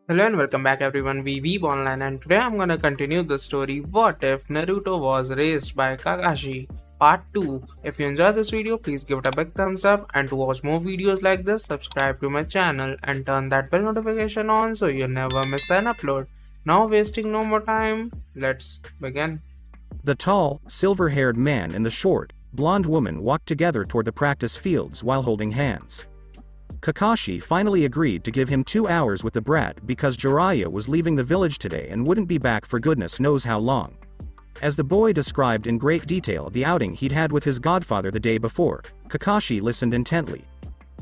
Hello and welcome back everyone, we Weeb Online, and today I'm gonna continue the story What If Naruto Was Raised by Kakashi Part 2. If you enjoyed this video, please give it a big thumbs up, and to watch more videos like this, subscribe to my channel and turn that bell notification on so you never miss an upload. Now wasting no more time, let's begin. The tall, silver-haired man and the short, blonde woman walked together toward the practice fields while holding hands. Kakashi finally agreed to give him 2 hours with the brat because Jiraiya was leaving the village today and wouldn't be back for goodness knows how long. As the boy described in great detail the outing he'd had with his godfather the day before, Kakashi listened intently.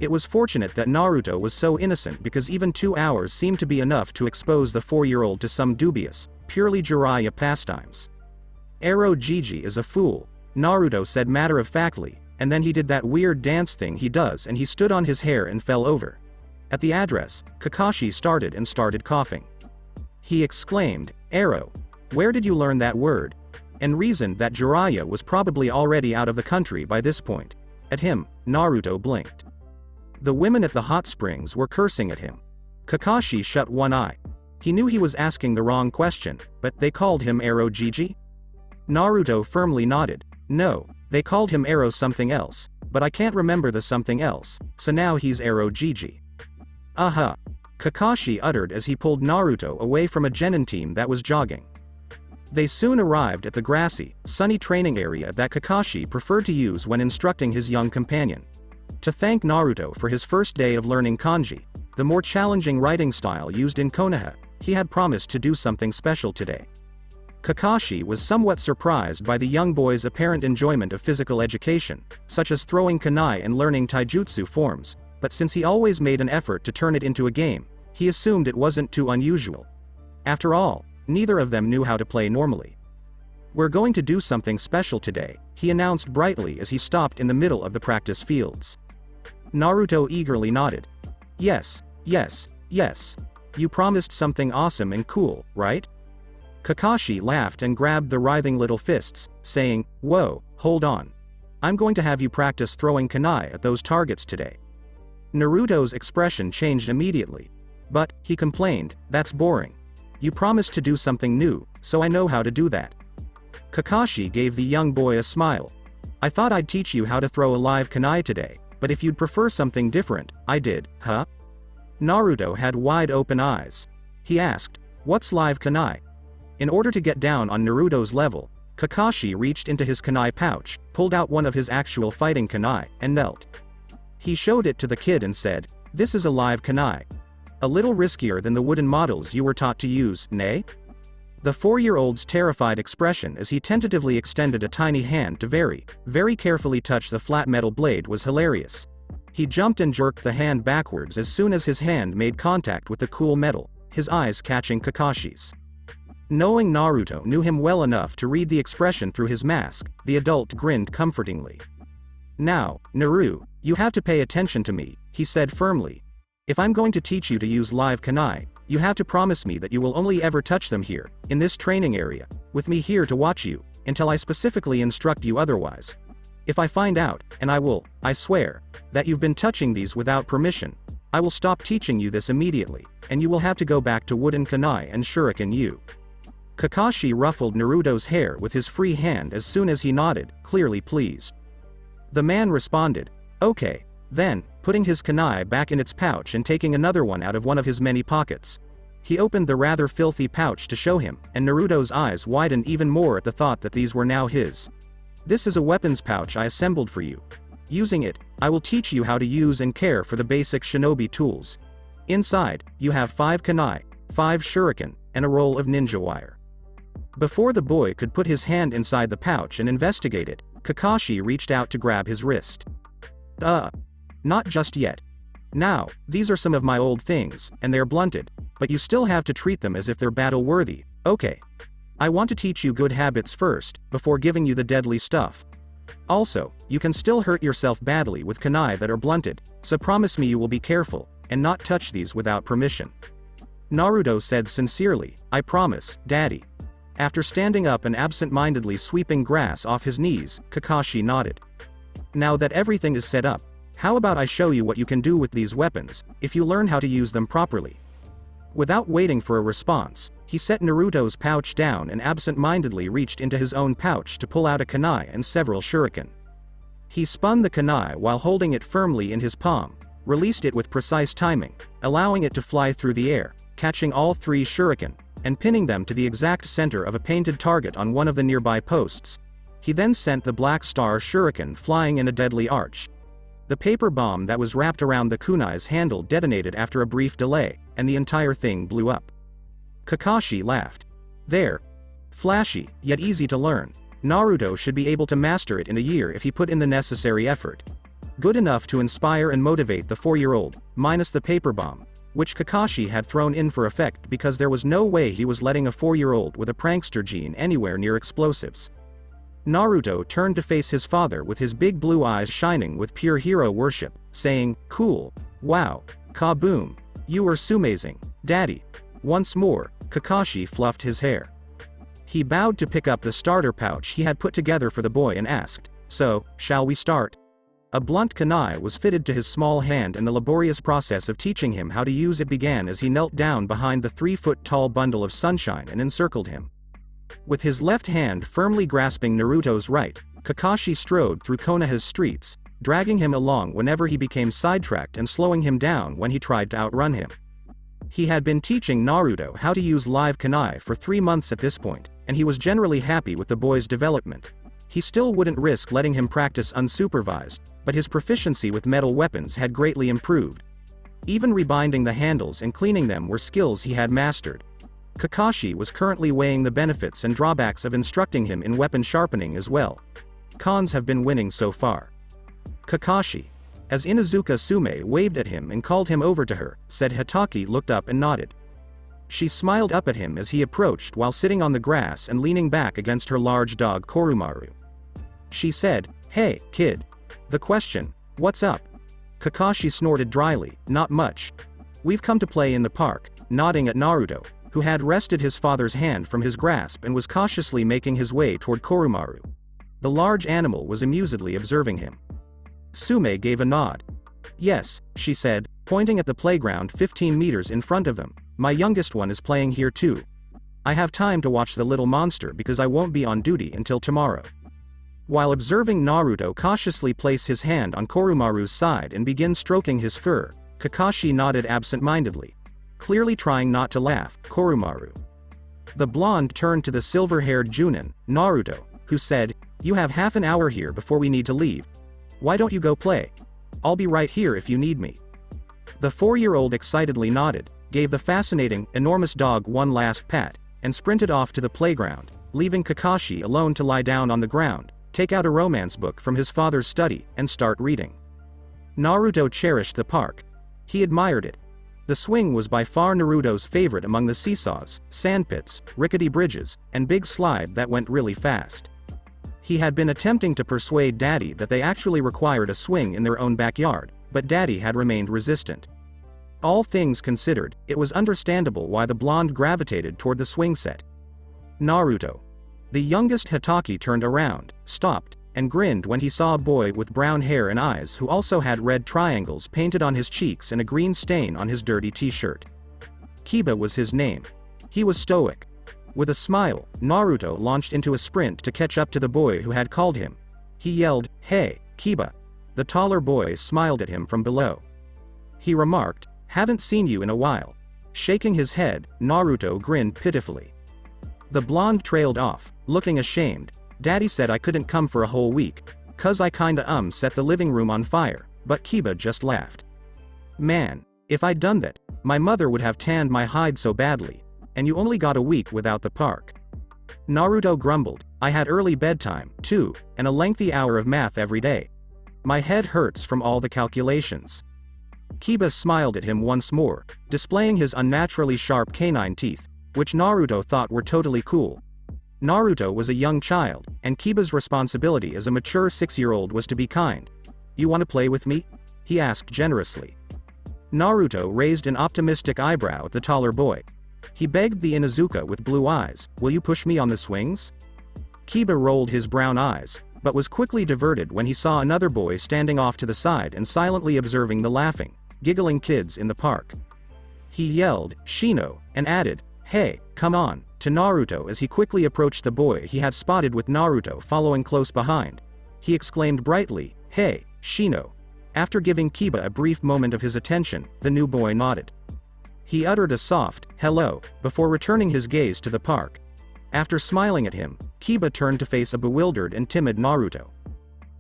It was fortunate that Naruto was so innocent because even 2 hours seemed to be enough to expose the 4-year-old to some dubious, purely Jiraiya pastimes. Ero Gigi is a fool, Naruto said matter-of-factly, and then he did that weird dance thing he does and he stood on his hair and fell over. At the address, Kakashi started coughing. He exclaimed, "Ero, where did you learn that word?" and reasoned that Jiraiya was probably already out of the country by this point. At him, Naruto blinked. The women at the hot springs were cursing at him. Kakashi shut one eye. He knew he was asking the wrong question, but they called him Ero Gigi? Naruto firmly nodded. No, they called him Ero something else, but I can't remember the something else, so now he's Ero Gigi. Aha! Kakashi uttered as he pulled Naruto away from a genin team that was jogging. They soon arrived at the grassy, sunny training area that Kakashi preferred to use when instructing his young companion. To thank Naruto for his first day of learning kanji, the more challenging writing style used in Konoha, he had promised to do something special today. Kakashi was somewhat surprised by the young boy's apparent enjoyment of physical education, such as throwing kunai and learning taijutsu forms, but since he always made an effort to turn it into a game, he assumed it wasn't too unusual. After all, neither of them knew how to play normally. "We're going to do something special today," he announced brightly as he stopped in the middle of the practice fields. Naruto eagerly nodded. Yes, yes, yes. You promised something awesome and cool, right?" Kakashi laughed and grabbed the writhing little fists, saying, "Whoa, hold on. I'm going to have you practice throwing kunai at those targets today." Naruto's expression changed immediately. "But," he complained, "that's boring. You promised to do something new, so I know how to do that." Kakashi gave the young boy a smile. "I thought I'd teach you how to throw a live kunai today, but if you'd prefer something different, I did, huh?" Naruto had wide open eyes. He asked, "What's live kunai?" In order to get down on Naruto's level, Kakashi reached into his kunai pouch, pulled out one of his actual fighting kunai, and knelt. He showed it to the kid and said, "This is a live kunai. A little riskier than the wooden models you were taught to use, nay?" The 4-year-old's terrified expression as he tentatively extended a tiny hand to very carefully touch the flat metal blade was hilarious. He jumped and jerked the hand backwards as soon as his hand made contact with the cool metal, his eyes catching Kakashi's. Knowing Naruto knew him well enough to read the expression through his mask, the adult grinned comfortingly. "Now, Naru, you have to pay attention to me," he said firmly. "If I'm going to teach you to use live kunai, you have to promise me that you will only ever touch them here, in this training area, with me here to watch you, until I specifically instruct you otherwise. If I find out, and I swear, that you've been touching these without permission, I will stop teaching you this immediately, and you will have to go back to wooden kunai and shuriken you." Kakashi ruffled Naruto's hair with his free hand as soon as he nodded, clearly pleased. The man responded, "Okay, then," putting his kunai back in its pouch and taking another one out of one of his many pockets. He opened the rather filthy pouch to show him, and Naruto's eyes widened even more at the thought that these were now his. "This is a weapons pouch I assembled for you. Using it, I will teach you how to use and care for the basic shinobi tools. Inside, you have 5 kunai, 5 shuriken, and a roll of ninja wire." Before the boy could put his hand inside the pouch and investigate it, Kakashi reached out to grab his wrist. Not just yet. Now, these are some of my old things, and they're blunted, but you still have to treat them as if they're battle-worthy, okay? I want to teach you good habits first, before giving you the deadly stuff. Also, you can still hurt yourself badly with kunai that are blunted, so promise me you will be careful, and not touch these without permission." Naruto said sincerely, "I promise, Daddy." After standing up and absent-mindedly sweeping grass off his knees, Kakashi nodded. "Now that everything is set up, how about I show you what you can do with these weapons, if you learn how to use them properly?" Without waiting for a response, he set Naruto's pouch down and absent-mindedly reached into his own pouch to pull out a kunai and several shuriken. He spun the kunai while holding it firmly in his palm, released it with precise timing, allowing it to fly through the air, catching all 3 shuriken, and pinning them to the exact center of a painted target on one of the nearby posts. He then sent the Black Star shuriken flying in a deadly arch. The paper bomb that was wrapped around the kunai's handle detonated after a brief delay, and the entire thing blew up. Kakashi laughed. There. Flashy, yet easy to learn. Naruto should be able to master it in a year if he put in the necessary effort. Good enough to inspire and motivate the 4-year-old, minus the paper bomb, which Kakashi had thrown in for effect because there was no way he was letting a 4-year-old with a prankster gene anywhere near explosives. Naruto turned to face his father with his big blue eyes shining with pure hero worship, saying, "Cool. Wow. Kaboom. You are sumazing, Daddy." Once more, Kakashi fluffed his hair. He bowed to pick up the starter pouch he had put together for the boy and asked, "So, shall we start?" A blunt kunai was fitted to his small hand and the laborious process of teaching him how to use it began as he knelt down behind the 3-foot-tall bundle of sunshine and encircled him. With his left hand firmly grasping Naruto's right, Kakashi strode through Konoha's streets, dragging him along whenever he became sidetracked and slowing him down when he tried to outrun him. He had been teaching Naruto how to use live kunai for 3 months at this point, and he was generally happy with the boy's development. He still wouldn't risk letting him practice unsupervised, but his proficiency with metal weapons had greatly improved. Even rebinding the handles and cleaning them were skills he had mastered. Kakashi was currently weighing the benefits and drawbacks of instructing him in weapon sharpening as well. Cons have been winning so far. Kakashi. As Inuzuka Sume waved at him and called him over to her, said Hitaki looked up and nodded. She smiled up at him as he approached while sitting on the grass and leaning back against her large dog Koromaru. She said, "Hey, kid. The question, what's up?" Kakashi snorted dryly, "Not much. We've come to play in the park," nodding at Naruto, who had wrested his father's hand from his grasp and was cautiously making his way toward Koromaru. The large animal was amusedly observing him. Sume gave a nod. "Yes," she said, pointing at the playground 15 meters in front of them, "my youngest one is playing here too. I have time to watch the little monster because I won't be on duty until tomorrow." While observing Naruto cautiously place his hand on Koromaru's side and begin stroking his fur, Kakashi nodded absent-mindedly. Clearly trying not to laugh, Koromaru. The blonde turned to the silver-haired Junin, Naruto, who said, "You have half an hour here before we need to leave. Why don't you go play? I'll be right here if you need me." The 4-year-old excitedly nodded, gave the fascinating, enormous dog one last pat, and sprinted off to the playground, leaving Kakashi alone to lie down on the ground, take out a romance book from his father's study, and start reading. Naruto cherished the park. He admired it. The swing was by far Naruto's favorite among the seesaws, sandpits, rickety bridges, and big slide that went really fast. He had been attempting to persuade Daddy that they actually required a swing in their own backyard, but Daddy had remained resistant. All things considered, it was understandable why the blonde gravitated toward the swing set. Naruto. The youngest Hitaki turned around, stopped, and grinned when he saw a boy with brown hair and eyes who also had red triangles painted on his cheeks and a green stain on his dirty t-shirt. Kiba was his name. He was stoic. With a smile, Naruto launched into a sprint to catch up to the boy who had called him. He yelled, "Hey, Kiba!" The taller boy smiled at him from below. He remarked, "Haven't seen you in a while." Shaking his head, Naruto grinned pitifully. The blonde trailed off, looking ashamed. "Daddy said I couldn't come for a whole week, 'cause I kinda set the living room on fire," but Kiba just laughed. "Man, if I'd done that, my mother would have tanned my hide so badly, and you only got a week without the park." Naruto grumbled, "I had early bedtime, too, and a lengthy hour of math every day. My head hurts from all the calculations." Kiba smiled at him once more, displaying his unnaturally sharp canine teeth, which Naruto thought were totally cool. Naruto was a young child, and Kiba's responsibility as a mature 6-year-old was to be kind. "You want to play with me?" he asked generously. Naruto raised an optimistic eyebrow at the taller boy. He begged the Inuzuka with blue eyes, "Will you push me on the swings?" Kiba rolled his brown eyes, but was quickly diverted when he saw another boy standing off to the side and silently observing the laughing, giggling kids in the park. He yelled, "Shino," and added, "Hey, come on," to Naruto as he quickly approached the boy he had spotted with Naruto following close behind. He exclaimed brightly, "Hey, Shino." After giving Kiba a brief moment of his attention, the new boy nodded. He uttered a soft, "hello," before returning his gaze to the park. After smiling at him, Kiba turned to face a bewildered and timid Naruto.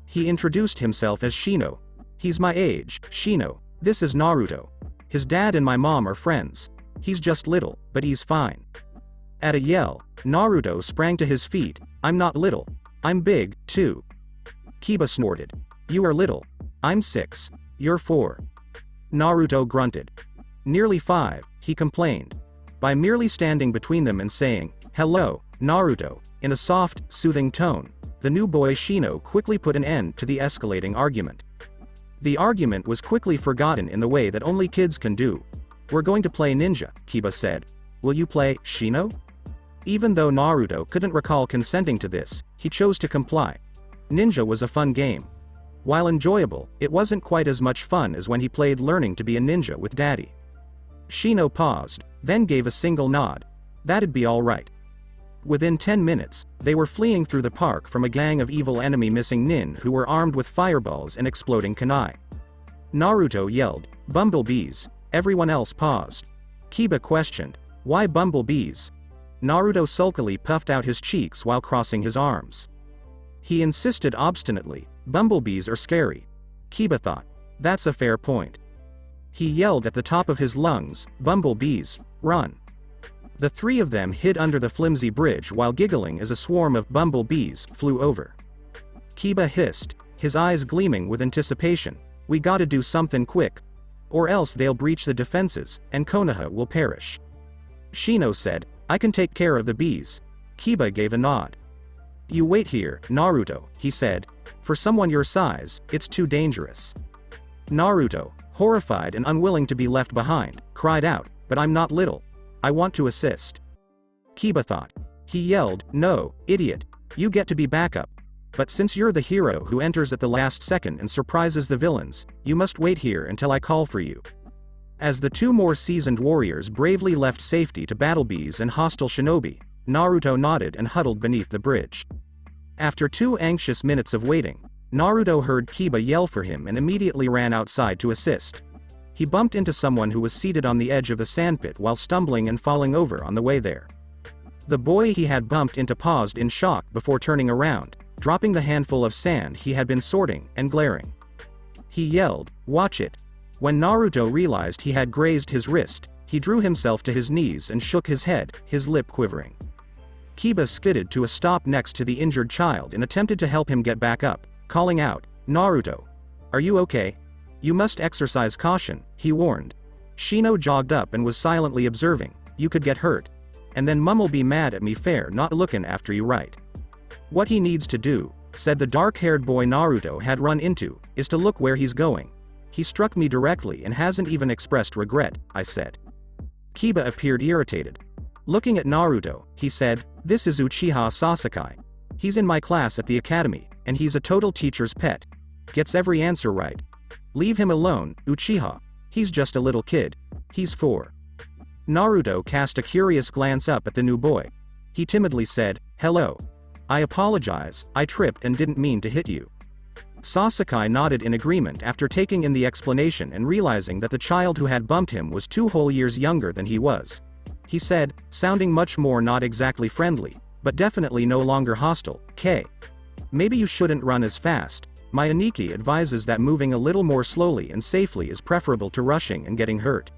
He introduced himself as Shino. "He's my age, Shino. This is Naruto. His dad and my mom are friends. He's just little, but he's fine." At a yell, Naruto sprang to his feet. "I'm not little. I'm big, too." Kiba snorted. "You are little. I'm 6. You're 4. Naruto grunted. "Nearly 5, he complained. By merely standing between them and saying, "Hello, Naruto," in a soft, soothing tone, the new boy Shino quickly put an end to the escalating argument. The argument was quickly forgotten in the way that only kids can do. "We're going to play ninja," Kiba said. "Will you play, Shino?" Even though Naruto couldn't recall consenting to this, he chose to comply. Ninja was a fun game. While enjoyable, it wasn't quite as much fun as when he played learning to be a ninja with Daddy. Shino paused, then gave a single nod. That'd be all right. Within 10 minutes, they were fleeing through the park from a gang of evil enemy missing nin who were armed with fireballs and exploding kunai. Naruto yelled, "Bumblebees!" Everyone else paused. Kiba questioned, "Why bumblebees?" Naruto sulkily puffed out his cheeks while crossing his arms. He insisted obstinately, "Bumblebees are scary." Kiba thought, "That's a fair point." He yelled at the top of his lungs, "Bumblebees, run!" The three of them hid under the flimsy bridge while giggling as a swarm of bumblebees flew over. Kiba hissed, his eyes gleaming with anticipation, "We gotta do something quick. Or else they'll breach the defenses, and Konoha will perish." Shino said, "I can take care of the bees." Kiba gave a nod. "You wait here, Naruto," he said. "For someone your size, it's too dangerous." Naruto, horrified and unwilling to be left behind, cried out, "But I'm not little. I want to assist." Kiba thought. He yelled, "No, idiot. You get to be backup. But since you're the hero who enters at the last second and surprises the villains, you must wait here until I call for you." As the two more seasoned warriors bravely left safety to battle bees and hostile shinobi, Naruto nodded and huddled beneath the bridge. After 2 anxious minutes of waiting, Naruto heard Kiba yell for him and immediately ran outside to assist. He bumped into someone who was seated on the edge of the sandpit while stumbling and falling over on the way there. The boy he had bumped into paused in shock before turning around, dropping the handful of sand he had been sorting, and glaring. He yelled, "Watch it!" When Naruto realized he had grazed his wrist, he drew himself to his knees and shook his head, his lip quivering. Kiba skidded to a stop next to the injured child and attempted to help him get back up, calling out, "Naruto! Are you okay? You must exercise caution," he warned. Shino jogged up and was silently observing, "You could get hurt. And then Mum'll be mad at me fair not looking after you right." "What he needs to do," said the dark-haired boy Naruto had run into, "is to look where he's going. He struck me directly and hasn't even expressed regret," I said. Kiba appeared irritated. Looking at Naruto, he said, "This is Uchiha Sasuke. He's in my class at the academy, and he's a total teacher's pet. Gets every answer right. Leave him alone, Uchiha. He's just a little kid. He's 4. Naruto cast a curious glance up at the new boy. He timidly said, "Hello. I apologize, I tripped and didn't mean to hit you." Sasuke nodded in agreement after taking in the explanation and realizing that the child who had bumped him was 2 whole years younger than he was. He said, sounding much more not exactly friendly, but definitely no longer hostile, "K. Maybe you shouldn't run as fast. My Aniki advises that moving a little more slowly and safely is preferable to rushing and getting hurt."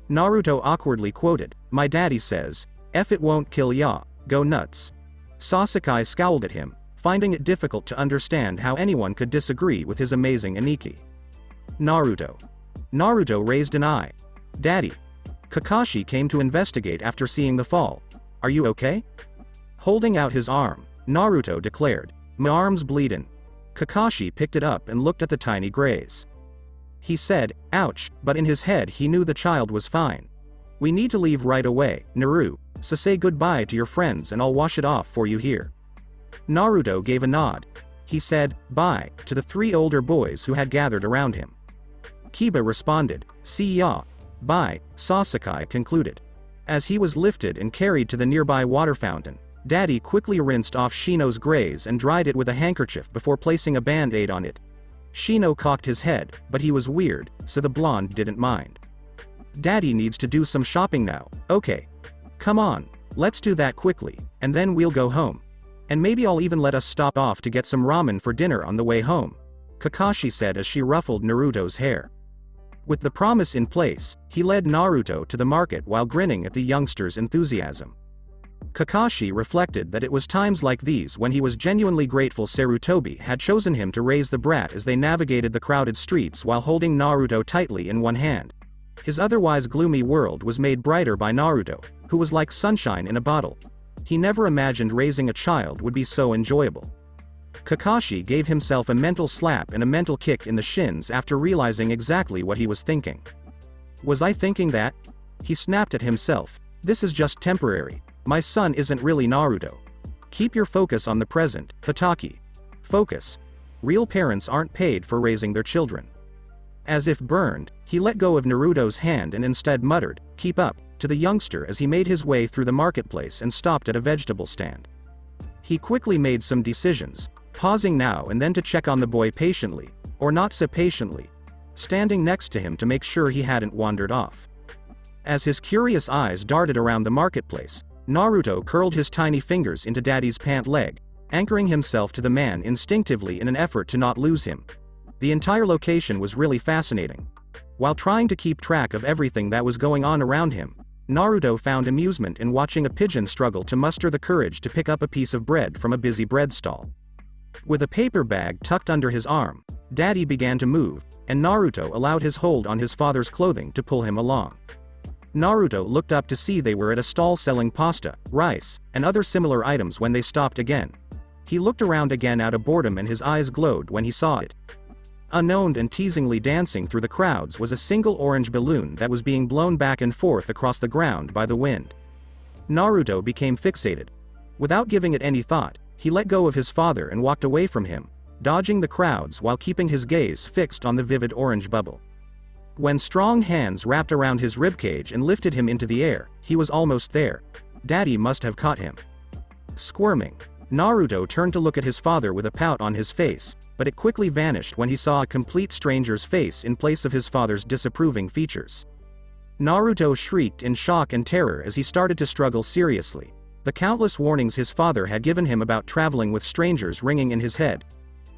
Naruto awkwardly quoted, "My daddy says, F it won't kill ya, go nuts." Sasuke scowled at him, finding it difficult to understand how anyone could disagree with his amazing Aniki. Naruto raised an eye. "Daddy." Kakashi came to investigate after seeing the fall. "Are you okay?" Holding out his arm, Naruto declared, "My arm's bleedin'." Kakashi picked it up and looked at the tiny graze. He said, "Ouch," but in his head he knew the child was fine. "We need to leave right away, Naru, so say goodbye to your friends and I'll wash it off for you here." Naruto gave a nod. He said, "Bye," to the 3 older boys who had gathered around him. Kiba responded, "See ya." Bye, Sasuke concluded. As he was lifted and carried to the nearby water fountain, Daddy quickly rinsed off Shino's graze and dried it with a handkerchief before placing a band-aid on it. Shino cocked his head, but he was weird, so the blonde didn't mind. Daddy needs to do some shopping now, okay. Come on, let's do that quickly, and then we'll go home. And maybe I'll even let us stop off to get some ramen for dinner on the way home, Kakashi said as she ruffled Naruto's hair. With the promise in place, he led Naruto to the market while grinning at the youngster's enthusiasm. Kakashi reflected that it was times like these when he was genuinely grateful Sarutobi had chosen him to raise the brat as they navigated the crowded streets while holding Naruto tightly in one hand. His otherwise gloomy world was made brighter by Naruto, who was like sunshine in a bottle. He never imagined raising a child would be so enjoyable. Kakashi gave himself a mental slap and a mental kick in the shins after realizing exactly what he was thinking. Was I thinking that? He snapped at himself. This is just temporary. My son isn't really Naruto. Keep your focus on the present, Hatake. Focus. Real parents aren't paid for raising their children. As if burned, he let go of Naruto's hand and instead muttered, "Keep up," to the youngster as he made his way through the marketplace and stopped at a vegetable stand. He quickly made some decisions, pausing now and then to check on the boy patiently, or not so patiently, standing next to him to make sure he hadn't wandered off. As his curious eyes darted around the marketplace, Naruto curled his tiny fingers into Daddy's pant leg, anchoring himself to the man instinctively in an effort to not lose him. The entire location was really fascinating. While trying to keep track of everything that was going on around him, Naruto found amusement in watching a pigeon struggle to muster the courage to pick up a piece of bread from a busy bread stall. With a paper bag tucked under his arm, Daddy began to move, and Naruto allowed his hold on his father's clothing to pull him along. Naruto looked up to see they were at a stall selling pasta, rice, and other similar items when they stopped again. He looked around again out of boredom and his eyes glowed when he saw it. Unknown and teasingly dancing through the crowds was a single orange balloon that was being blown back and forth across the ground by the wind. Naruto became fixated. Without giving it any thought, he let go of his father and walked away from him, dodging the crowds while keeping his gaze fixed on the vivid orange bubble. When strong hands wrapped around his ribcage and lifted him into the air, he was almost there. Daddy must have caught him. Squirming, Naruto turned to look at his father with a pout on his face, but it quickly vanished when he saw a complete stranger's face in place of his father's disapproving features. Naruto shrieked in shock and terror as he started to struggle seriously, the countless warnings his father had given him about traveling with strangers ringing in his head.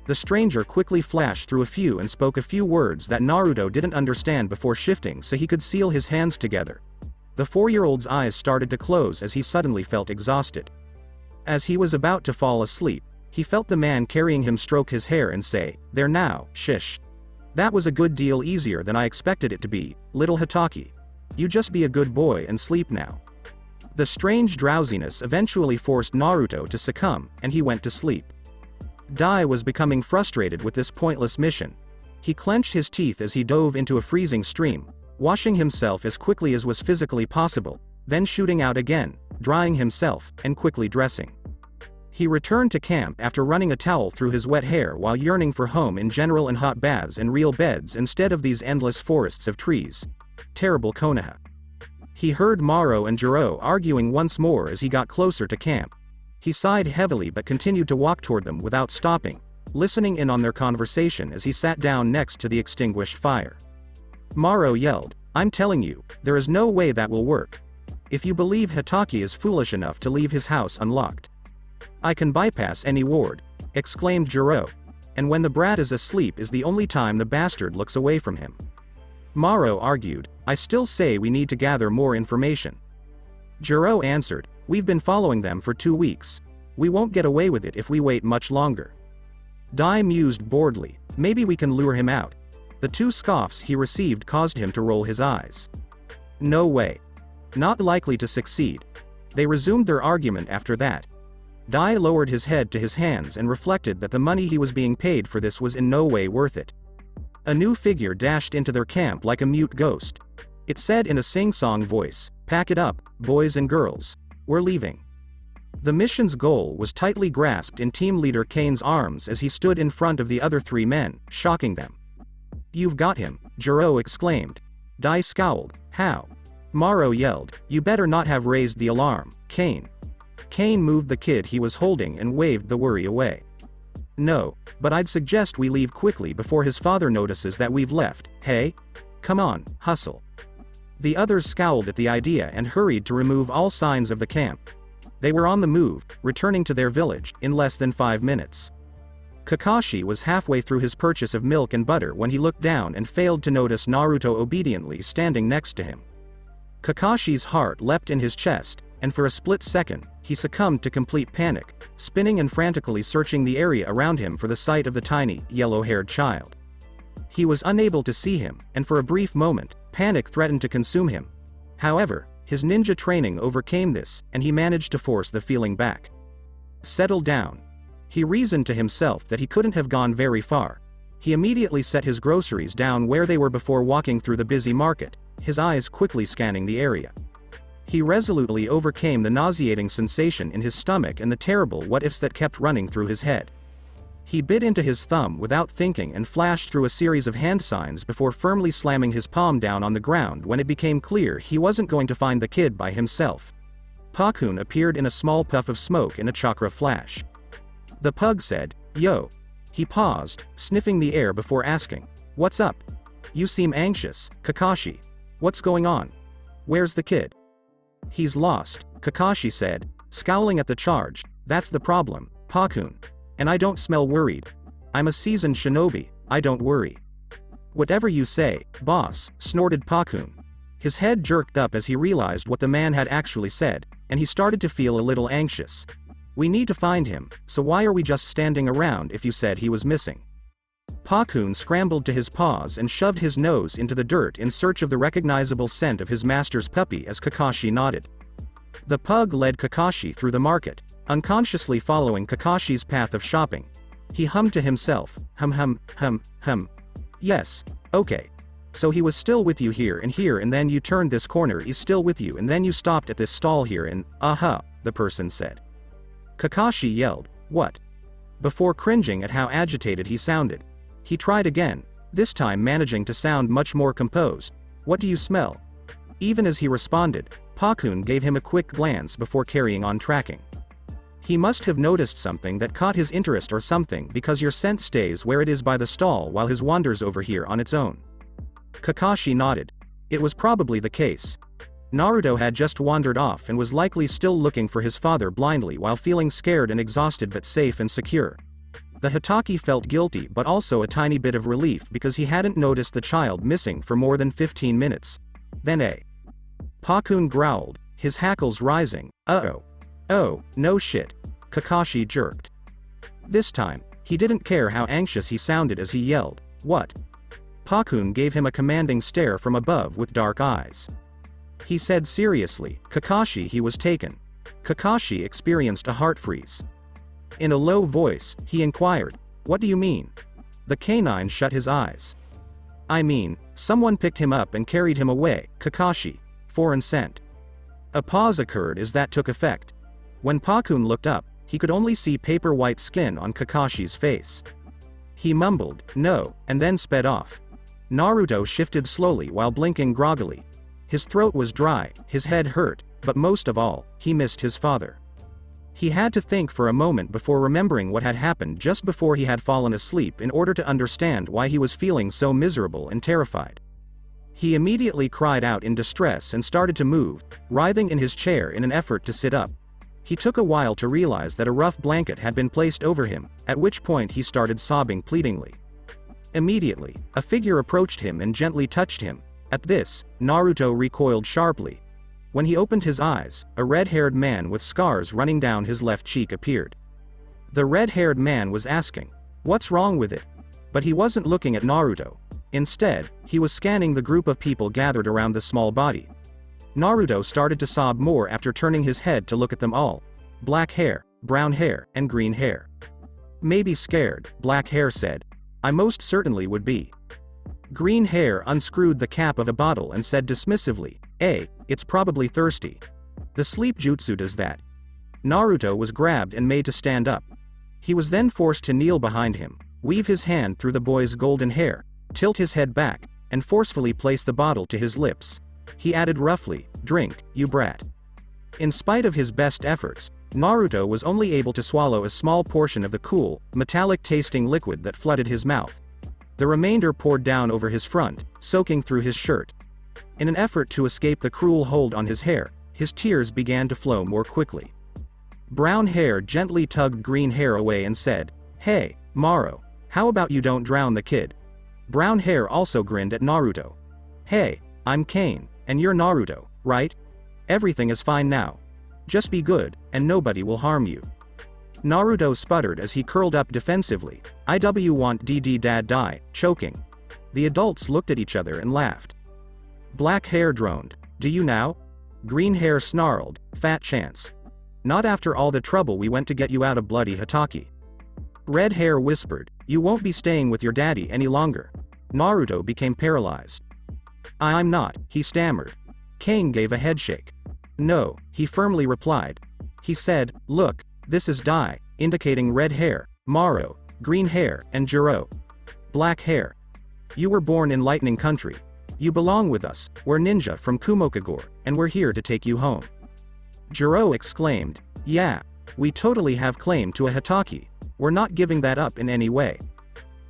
The stranger quickly flashed through a few and spoke a few words that Naruto didn't understand before shifting so he could seal his hands together. The 4-year-old's eyes started to close as he suddenly felt exhausted. As he was about to fall asleep, he felt the man carrying him stroke his hair and say, "There now, shish. That was a good deal easier than I expected it to be, little Hatake. You just be a good boy and sleep now." The strange drowsiness eventually forced Naruto to succumb, and he went to sleep. Dai was becoming frustrated with this pointless mission. He clenched his teeth as he dove into a freezing stream, washing himself as quickly as was physically possible, then shooting out again, drying himself, and quickly dressing. He returned to camp after running a towel through his wet hair while yearning for home in general and hot baths and real beds instead of these endless forests of trees. Terrible Konoha. He heard Maro and Jiro arguing once more as he got closer to camp. He sighed heavily but continued to walk toward them without stopping, listening in on their conversation as he sat down next to the extinguished fire. Maro yelled, "I'm telling you, there is no way that will work. If you believe Hatake is foolish enough to leave his house unlocked, I can bypass any ward," exclaimed Jiro. "And when the brat is asleep is the only time the bastard looks away from him." Maro argued, "I still say we need to gather more information." Jiro answered, "We've been following them for 2 weeks. We won't get away with it if we wait much longer." Dai mused boredly, "Maybe we can lure him out." The 2 scoffs he received caused him to roll his eyes. "No way. Not likely to succeed." They resumed their argument after that. Dai lowered his head to his hands and reflected that the money he was being paid for this was in no way worth it. A new figure dashed into their camp like a mute ghost. It said in a sing-song voice, "Pack it up, boys and girls. We're leaving." The mission's goal was tightly grasped in team leader Kane's arms as he stood in front of the other 3 men, shocking them. "You've got him," Jiro exclaimed. Dai scowled. How? Maro yelled, you better not have raised the alarm, Kane. Kane moved the kid he was holding and waved the worry away. No, but I'd suggest we leave quickly before his father notices that we've left, hey? Come on, hustle. The others scowled at the idea and hurried to remove all signs of the camp. They were on the move, returning to their village, in less than 5 minutes. Kakashi was halfway through his purchase of milk and butter when he looked down and failed to notice Naruto obediently standing next to him. Kakashi's heart leapt in his chest, and for a split second, he succumbed to complete panic, spinning and frantically searching the area around him for the sight of the tiny, yellow-haired child. He was unable to see him, and for a brief moment, panic threatened to consume him. However, his ninja training overcame this, and he managed to force the feeling back. Settle down. He reasoned to himself that he couldn't have gone very far. He immediately set his groceries down where they were before walking through the busy market, his eyes quickly scanning the area. He resolutely overcame the nauseating sensation in his stomach and the terrible what-ifs that kept running through his head. He bit into his thumb without thinking and flashed through a series of hand signs before firmly slamming his palm down on the ground when it became clear he wasn't going to find the kid by himself. Pakun appeared in a small puff of smoke in a chakra flash. The pug said, "Yo." He paused, sniffing the air before asking, "What's up? You seem anxious, Kakashi. What's going on? Where's the kid?" "He's lost," Kakashi said, scowling at the charge. "That's the problem, Pakun. And I don't smell worried. I'm a seasoned shinobi, I don't worry." "Whatever you say, boss," snorted Pakun. His head jerked up as he realized what the man had actually said, and he started to feel a little anxious. "We need to find him, so why are we just standing around if you said he was missing?" Pakun scrambled to his paws and shoved his nose into the dirt in search of the recognizable scent of his master's puppy as Kakashi nodded. The pug led Kakashi through the market, unconsciously following Kakashi's path of shopping. He hummed to himself, hum hum, hum, hum. "Yes, okay. So he was still with you here and then you turned this corner, he's still with you and then you stopped at this stall here and, aha," the person said. Kakashi yelled, "What?" before cringing at how agitated he sounded. He tried again, this time managing to sound much more composed. "What do you smell?" Even as he responded, Pakun gave him a quick glance before carrying on tracking. He must have noticed something that caught his interest or something because your scent stays where it is by the stall while his wanders over here on its own. Kakashi nodded. It was probably the case. Naruto had just wandered off and was likely still looking for his father blindly while feeling scared and exhausted but safe and secure. The Hitaki felt guilty but also a tiny bit of relief because he hadn't noticed the child missing for more than 15 minutes. Then Pakun growled, his hackles rising. "Uh-oh. Oh, no shit." Kakashi jerked. This time, he didn't care how anxious he sounded as he yelled, "What?" Pakun gave him a commanding stare from above with dark eyes. He said seriously, "Kakashi, he was taken." Kakashi experienced a heart freeze. In a low voice, he inquired, "What do you mean?" The canine shut his eyes. "I mean, someone picked him up and carried him away, Kakashi. Foreign scent." A pause occurred as that took effect. When Pakun looked up, he could only see paper-white skin on Kakashi's face. He mumbled, "No," and then sped off. Naruto shifted slowly while blinking groggily. His throat was dry, his head hurt, but most of all, he missed his father. He had to think for a moment before remembering what had happened just before he had fallen asleep in order to understand why he was feeling so miserable and terrified. He immediately cried out in distress and started to move, writhing in his chair in an effort to sit up. He took a while to realize that a rough blanket had been placed over him, at which point he started sobbing pleadingly. Immediately, a figure approached him and gently touched him. At this, Naruto recoiled sharply. When he opened his eyes, a red-haired man with scars running down his left cheek appeared. The red-haired man was asking, "What's wrong with it?" But he wasn't looking at Naruto. Instead, he was scanning the group of people gathered around the small body. Naruto started to sob more after turning his head to look at them all. Black hair, brown hair, and green hair. "Maybe scared," Black hair said. "I most certainly would be." Green hair unscrewed the cap of a bottle and said dismissively, "It's probably thirsty. The sleep jutsu does that." Naruto was grabbed and made to stand up. He was then forced to kneel behind him, weave his hand through the boy's golden hair, tilt his head back, and forcefully placed the bottle to his lips. He added roughly, "Drink, you brat." In spite of his best efforts, Naruto was only able to swallow a small portion of the cool, metallic-tasting liquid that flooded his mouth. The remainder poured down over his front, soaking through his shirt. In an effort to escape the cruel hold on his hair, his tears began to flow more quickly. Brown hair gently tugged green hair away and said, "Hey, Maro, how about you don't drown the kid?" Brown hair also grinned at Naruto. "Hey, I'm Kane, and you're Naruto, right? Everything is fine now. Just be good, and nobody will harm you." Naruto sputtered as he curled up defensively, "IW want DD dad die," choking. The adults looked at each other and laughed. Black hair droned, "Do you now?" Green hair snarled, "Fat chance. Not after all the trouble we went to get you out of bloody Hataki." Red hair whispered, "You won't be staying with your daddy any longer." Naruto became paralyzed. "I'm not," he stammered. Kane gave a headshake. "No," he firmly replied. He said, "Look, this is Dai," indicating red hair, Maro, green hair, and Jiro. Black hair. "You were born in Lightning Country. You belong with us, we're ninja from Kumokagore, and we're here to take you home." Jiro exclaimed, "Yeah, we totally have claim to a Hataki. We're not giving that up in any way."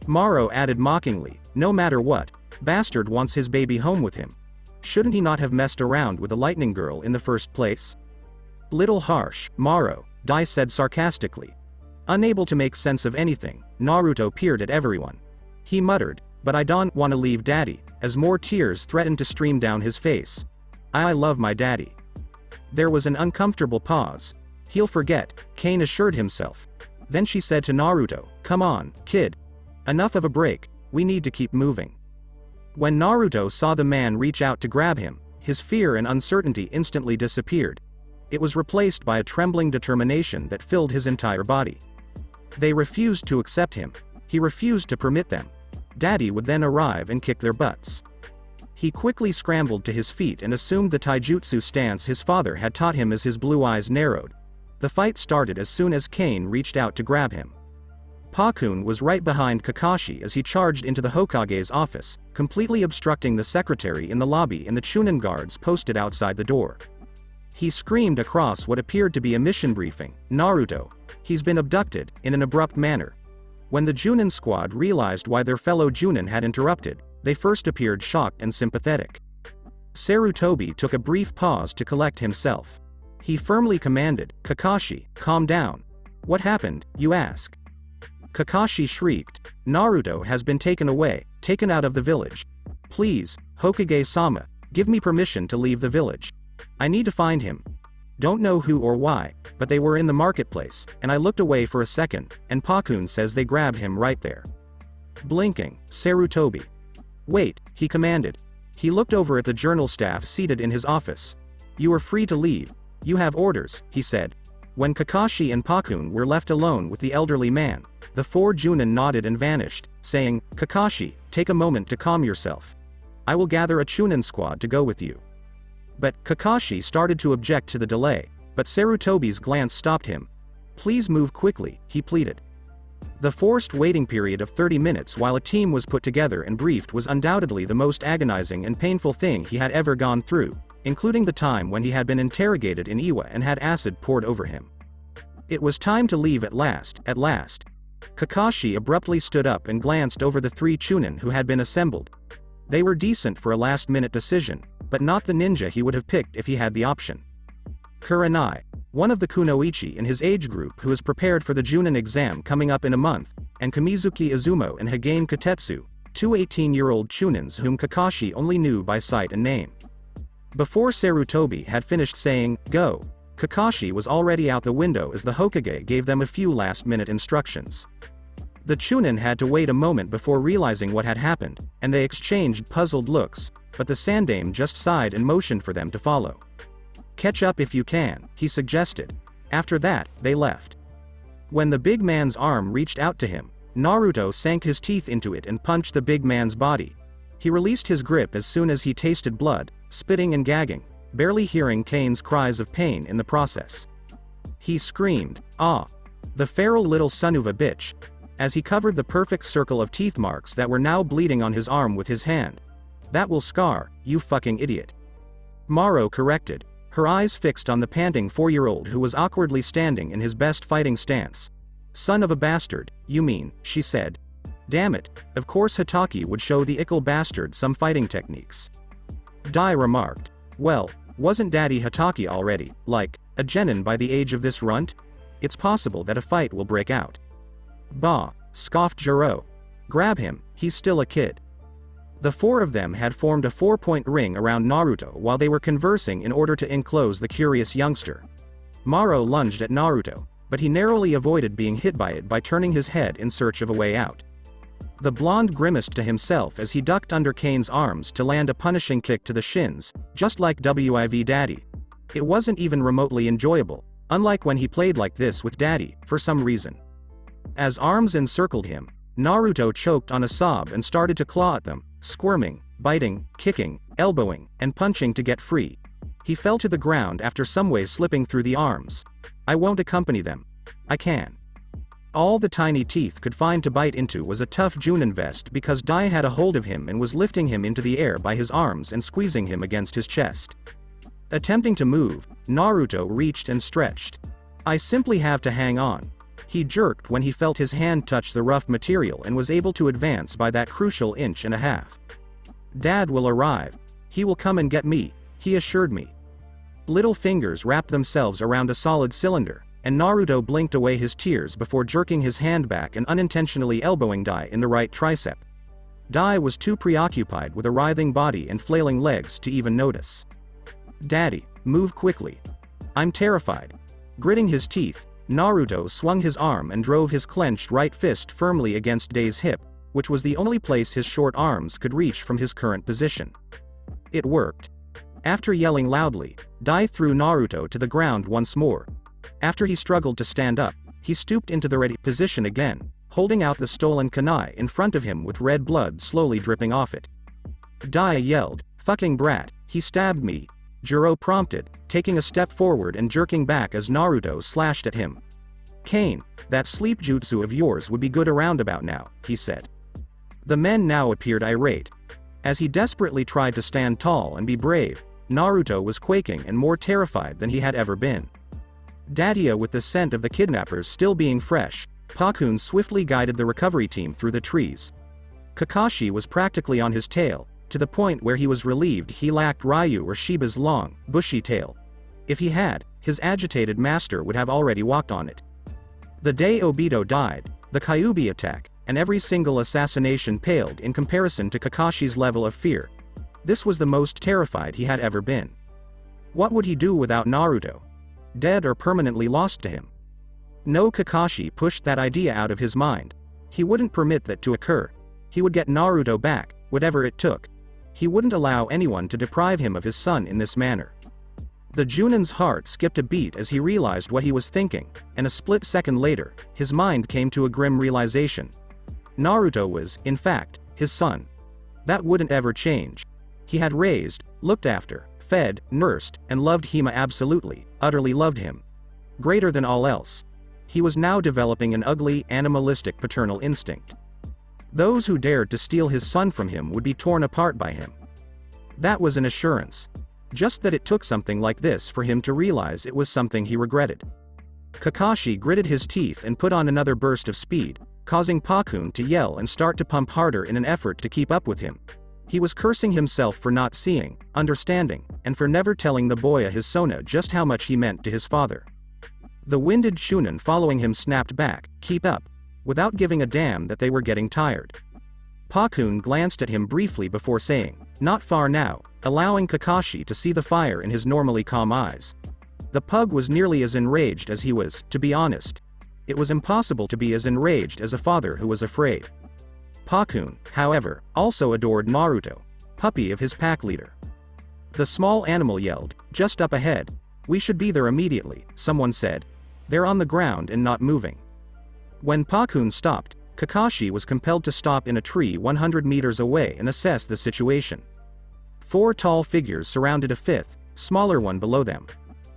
Maro added mockingly, "No matter what, Bastard wants his baby home with him. Shouldn't he not have messed around with a lightning girl in the first place?" "Little harsh, Maro," Dai said sarcastically. Unable to make sense of anything, Naruto peered at everyone. He muttered, "But I don't want to leave daddy," as more tears threatened to stream down his face. I love my daddy." There was an uncomfortable pause. "He'll forget," Kane assured himself. Then she said to Naruto, "Come on, kid. Enough of a break, we need to keep moving." When Naruto saw the man reach out to grab him, his fear and uncertainty instantly disappeared. It was replaced by a trembling determination that filled his entire body. They refused to accept him. He refused to permit them. Daddy would then arrive and kick their butts. He quickly scrambled to his feet and assumed the taijutsu stance his father had taught him as his blue eyes narrowed. The fight started as soon as Kane reached out to grab him. Pakun was right behind Kakashi as he charged into the Hokage's office, completely obstructing the secretary in the lobby and the Chunin guards posted outside the door. He screamed across what appeared to be a mission briefing, "Naruto, he's been abducted," in an abrupt manner. When the Junin squad realized why their fellow Junin had interrupted, they first appeared shocked and sympathetic. Sarutobi took a brief pause to collect himself. He firmly commanded, "Kakashi, calm down. What happened, you ask?" Kakashi shrieked, "Naruto has been taken away, taken out of the village. Please, Hokage-sama, give me permission to leave the village. I need to find him. Don't know who or why, but they were in the marketplace, and I looked away for a second, and Pakun says they grabbed him right there." Blinking, Sarutobi. "Wait," he commanded. He looked over at the journal staff seated in his office. "You are free to leave. You have orders," he said. When Kakashi and Pakun were left alone with the elderly man, the four Junin nodded and vanished, saying, "Kakashi, take a moment to calm yourself. I will gather a Chunin squad to go with you." But Kakashi started to object to the delay, but Sarutobi's glance stopped him. "Please move quickly," he pleaded. The forced waiting period of 30 minutes while a team was put together and briefed was undoubtedly the most agonizing and painful thing he had ever gone through, including the time when he had been interrogated in Iwa and had acid poured over him. It was time to leave at last, at last. Kakashi abruptly stood up and glanced over the three Chunin who had been assembled. They were decent for a last-minute decision, but not the ninja he would have picked if he had the option. Kurenai, one of the kunoichi in his age group who is prepared for the Junin exam coming up in a month, and Kamizuki Izumo and Hagane Katetsu, two 18-year-old Chunins whom Kakashi only knew by sight and name. Before Sarutobi had finished saying, "Go," Kakashi was already out the window as the Hokage gave them a few last-minute instructions. The Chunin had to wait a moment before realizing what had happened, and they exchanged puzzled looks, but the Sandaime just sighed and motioned for them to follow. "Catch up if you can," he suggested. After that, they left. When the big man's arm reached out to him, Naruto sank his teeth into it and punched the big man's body. He released his grip as soon as he tasted blood, spitting and gagging, barely hearing Kane's cries of pain in the process. He screamed, "Ah! The feral little son of a bitch," as he covered the perfect circle of teeth marks that were now bleeding on his arm with his hand. That will scar, you fucking idiot. Maro corrected, her eyes fixed on the panting 4-year-old who was awkwardly standing in his best fighting stance. Son of a bastard, you mean, she said. Damn it, of course Hatake would show the ickle bastard some fighting techniques. Dai remarked, well, wasn't Daddy Hatake already, like, a genin by the age of this runt? It's possible that a fight will break out. Bah, scoffed Jiro. Grab him, he's still a kid. The four of them had formed a 4-point ring around Naruto while they were conversing in order to enclose the curious youngster. Maro lunged at Naruto, but he narrowly avoided being hit by it by turning his head in search of a way out. The blonde grimaced to himself as he ducked under Kane's arms to land a punishing kick to the shins, just like WIV Daddy. It wasn't even remotely enjoyable, unlike when he played like this with Daddy, for some reason. As arms encircled him, Naruto choked on a sob and started to claw at them, squirming, biting, kicking, elbowing, and punching to get free. He fell to the ground after some way slipping through the arms. I won't accompany them. I can. All the tiny teeth could find to bite into was a tough Junin vest because Dai had a hold of him and was lifting him into the air by his arms and squeezing him against his chest. Attempting to move, Naruto reached and stretched. I simply have to hang on. He jerked when he felt his hand touch the rough material and was able to advance by that crucial 1.5 inches. Dad will arrive. He will come and get me, he assured me. Little fingers wrapped themselves around a solid cylinder, and Naruto blinked away his tears before jerking his hand back and unintentionally elbowing Dai in the right tricep. Dai was too preoccupied with a writhing body and flailing legs to even notice. Daddy, move quickly. I'm terrified. Gritting his teeth, Naruto swung his arm and drove his clenched right fist firmly against Dai's hip, which was the only place his short arms could reach from his current position. It worked. After yelling loudly, Dai threw Naruto to the ground once more. After he struggled to stand up, he stooped into the ready position again, holding out the stolen kunai in front of him with red blood slowly dripping off it. Dai yelled, fucking brat, he stabbed me. Jiro prompted, taking a step forward and jerking back as Naruto slashed at him. Kane, that sleep jutsu of yours would be good around about now, he said. The men now appeared irate. As he desperately tried to stand tall and be brave, Naruto was quaking and more terrified than he had ever been. Daddia with the scent of the kidnappers still being fresh, Pakun swiftly guided the recovery team through the trees. Kakashi was practically on his tail, to the point where he was relieved he lacked Ryu or Shiba's long, bushy tail. If he had, his agitated master would have already walked on it. The day Obito died, the Kyuubi attack, and every single assassination paled in comparison to Kakashi's level of fear. This was the most terrified he had ever been. What would he do without Naruto? Dead or permanently lost to him? No, Kakashi pushed that idea out of his mind. He wouldn't permit that to occur. He would get Naruto back, whatever it took. He wouldn't allow anyone to deprive him of his son in this manner. The Junin's heart skipped a beat as he realized what he was thinking, and a split second later, his mind came to a grim realization. Naruto was, in fact, his son. That wouldn't ever change. He had raised, looked after, fed, nursed, and loved Hima absolutely, utterly loved him. Greater than all else. He was now developing an ugly, animalistic paternal instinct. Those who dared to steal his son from him would be torn apart by him. That was an assurance. Just that it took something like this for him to realize it was something he regretted. Kakashi gritted his teeth and put on another burst of speed, causing Pakun to yell and start to pump harder in an effort to keep up with him. He was cursing himself for not seeing, understanding, and for never telling the boy Hisona just how much he meant to his father. The winded Shunin following him snapped back, keep up, without giving a damn that they were getting tired. Pakun glanced at him briefly before saying, not far now, allowing Kakashi to see the fire in his normally calm eyes. The pug was nearly as enraged as he was, to be honest. It was impossible to be as enraged as a father who was afraid. Pakun, however, also adored Naruto, puppy of his pack leader. The small animal yelled, just up ahead. We should be there immediately, someone said. They're on the ground and not moving. When Pakun stopped, Kakashi was compelled to stop in a tree 100 meters away and assess the situation. 4 tall figures surrounded a 5th, smaller one below them.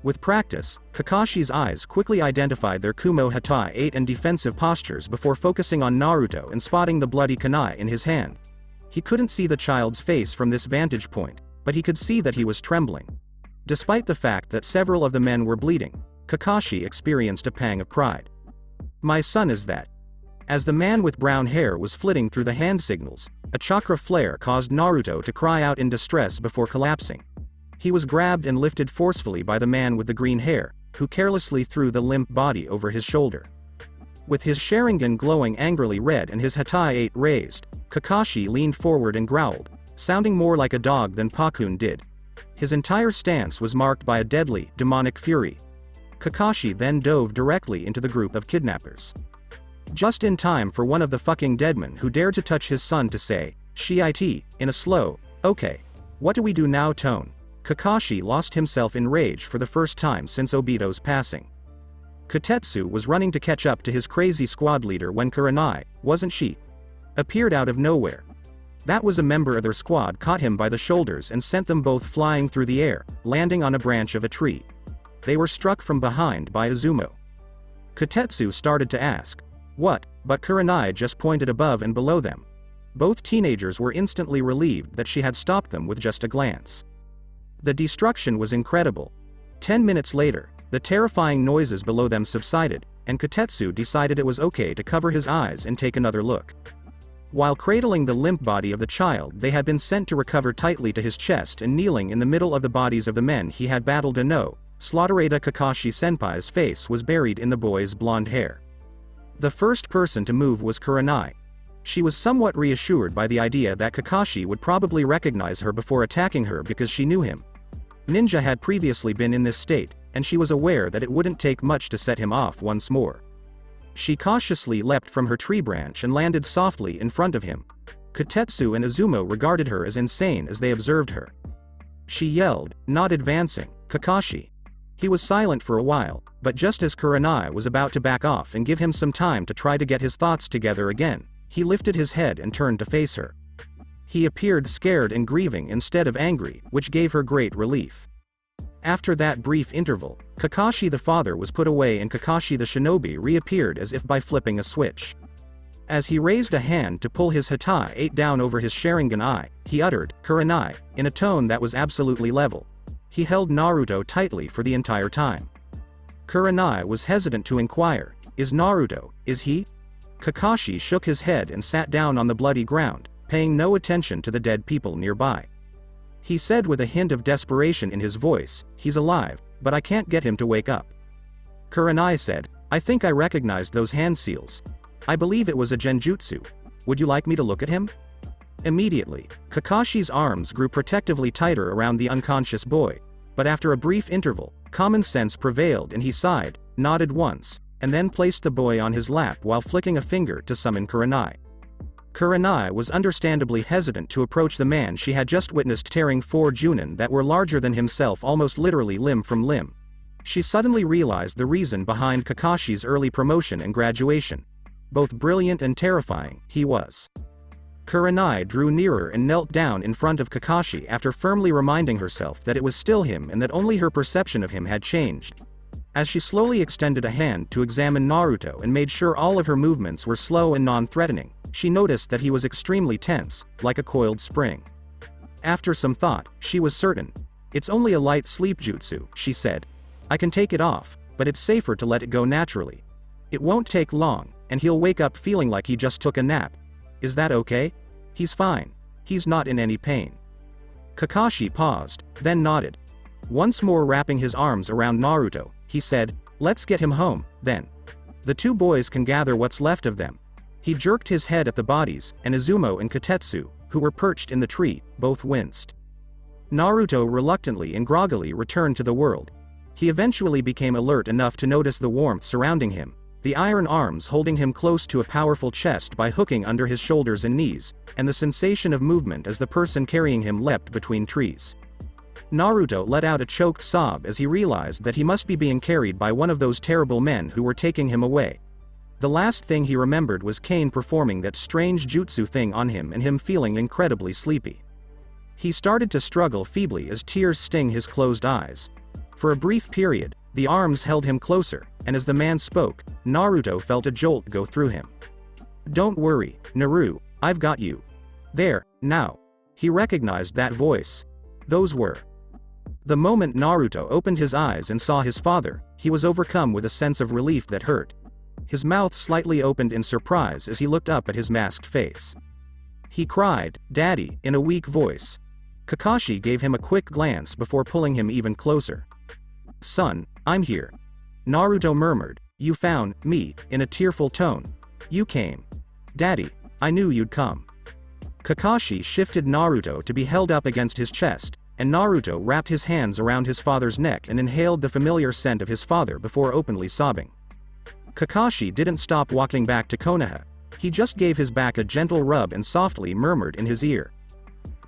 With practice, Kakashi's eyes quickly identified their Kumo Hatai 8 and defensive postures before focusing on Naruto and spotting the bloody kunai in his hand. He couldn't see the child's face from this vantage point, but he could see that he was trembling. Despite the fact that several of the men were bleeding, Kakashi experienced a pang of pride. My son is that. As the man with brown hair was flitting through the hand signals, a chakra flare caused Naruto to cry out in distress before collapsing. He was grabbed and lifted forcefully by the man with the green hair, who carelessly threw the limp body over his shoulder. With his Sharingan glowing angrily red and his Hatai 8 raised, Kakashi leaned forward and growled, sounding more like a dog than Pakun did. His entire stance was marked by a deadly, demonic fury. Kakashi then dove directly into the group of kidnappers. Just in time for one of the fucking deadmen who dared to touch his son to say, "Shit," in a slow, "Okay. What do we do now?" tone. Kakashi lost himself in rage for the first time since Obito's passing. Kotetsu was running to catch up to his crazy squad leader when Kurenai, wasn't she? Appeared out of nowhere. That was a member of their squad caught him by the shoulders and sent them both flying through the air, landing on a branch of a tree. They were struck from behind by Izumo. Kotetsu started to ask, "What?" but Kurenai just pointed above and below them. Both teenagers were instantly relieved that she had stopped them with just a glance. The destruction was incredible. 10 minutes later, the terrifying noises below them subsided, and Kotetsu decided it was okay to cover his eyes and take another look. While cradling the limp body of the child they had been sent to recover tightly to his chest and kneeling in the middle of the bodies of the men he had battled to know, Slaughterada Kakashi-senpai's face was buried in the boy's blonde hair. The first person to move was Kurenai. She was somewhat reassured by the idea that Kakashi would probably recognize her before attacking her because she knew him. Ninja had previously been in this state, and she was aware that it wouldn't take much to set him off once more. She cautiously leapt from her tree branch and landed softly in front of him. Kotetsu and Izumo regarded her as insane as they observed her. She yelled, not advancing, "Kakashi!" He was silent for a while, but just as Kurenai was about to back off and give him some time to try to get his thoughts together again, he lifted his head and turned to face her. He appeared scared and grieving instead of angry, which gave her great relief. After that brief interval, Kakashi the father was put away and Kakashi the shinobi reappeared as if by flipping a switch. As he raised a hand to pull his Hatai 8 down over his Sharingan eye, he uttered, "Kurenai," in a tone that was absolutely level. He held Naruto tightly for the entire time. Kurenai was hesitant to inquire, "Is Naruto, is he?" Kakashi shook his head and sat down on the bloody ground, paying no attention to the dead people nearby. He said with a hint of desperation in his voice, "He's alive, but I can't get him to wake up." Kurenai said, "I think I recognized those hand seals. I believe it was a genjutsu. Would you like me to look at him?" Immediately, Kakashi's arms grew protectively tighter around the unconscious boy, but after a brief interval, common sense prevailed and he sighed, nodded once, and then placed the boy on his lap while flicking a finger to summon Kurenai. Kurenai was understandably hesitant to approach the man she had just witnessed tearing 4 Junin that were larger than himself almost literally limb from limb. She suddenly realized the reason behind Kakashi's early promotion and graduation. Both brilliant and terrifying, he was. Kurenai drew nearer and knelt down in front of Kakashi after firmly reminding herself that it was still him and that only her perception of him had changed. As she slowly extended a hand to examine Naruto and made sure all of her movements were slow and non-threatening, she noticed that he was extremely tense, like a coiled spring. After some thought, she was certain. "It's only a light sleep jutsu," she said. "I can take it off, but it's safer to let it go naturally. It won't take long, and he'll wake up feeling like he just took a nap. Is that okay? He's fine. He's not in any pain." Kakashi paused, then nodded. Once more wrapping his arms around Naruto, he said, "Let's get him home, then. The 2 boys can gather what's left of them." He jerked his head at the bodies, and Izumo and Kotetsu, who were perched in the tree, both winced. Naruto reluctantly and groggily returned to the world. He eventually became alert enough to notice the warmth surrounding him, the iron arms holding him close to a powerful chest by hooking under his shoulders and knees, and the sensation of movement as the person carrying him leapt between trees. Naruto let out a choked sob as he realized that he must be being carried by one of those terrible men who were taking him away. The last thing he remembered was Kane performing that strange jutsu thing on him and him feeling incredibly sleepy. He started to struggle feebly as tears sting his closed eyes. For a brief period, the arms held him closer, and as the man spoke, Naruto felt a jolt go through him. "Don't worry, Naru, I've got you. There, Now. He recognized that voice. Those were. The moment Naruto opened his eyes and saw his father, he was overcome with a sense of relief that hurt. His mouth slightly opened in surprise as he looked up at his masked face. He cried, "Daddy," in a weak voice. Kakashi gave him a quick glance before pulling him even closer. "Son, I'm here." Naruto murmured, "You found me," in a tearful tone. "You came. Daddy, I knew you'd come." Kakashi shifted Naruto to be held up against his chest, and Naruto wrapped his hands around his father's neck and inhaled the familiar scent of his father before openly sobbing. Kakashi didn't stop walking back to Konoha. He just gave his back a gentle rub and softly murmured in his ear.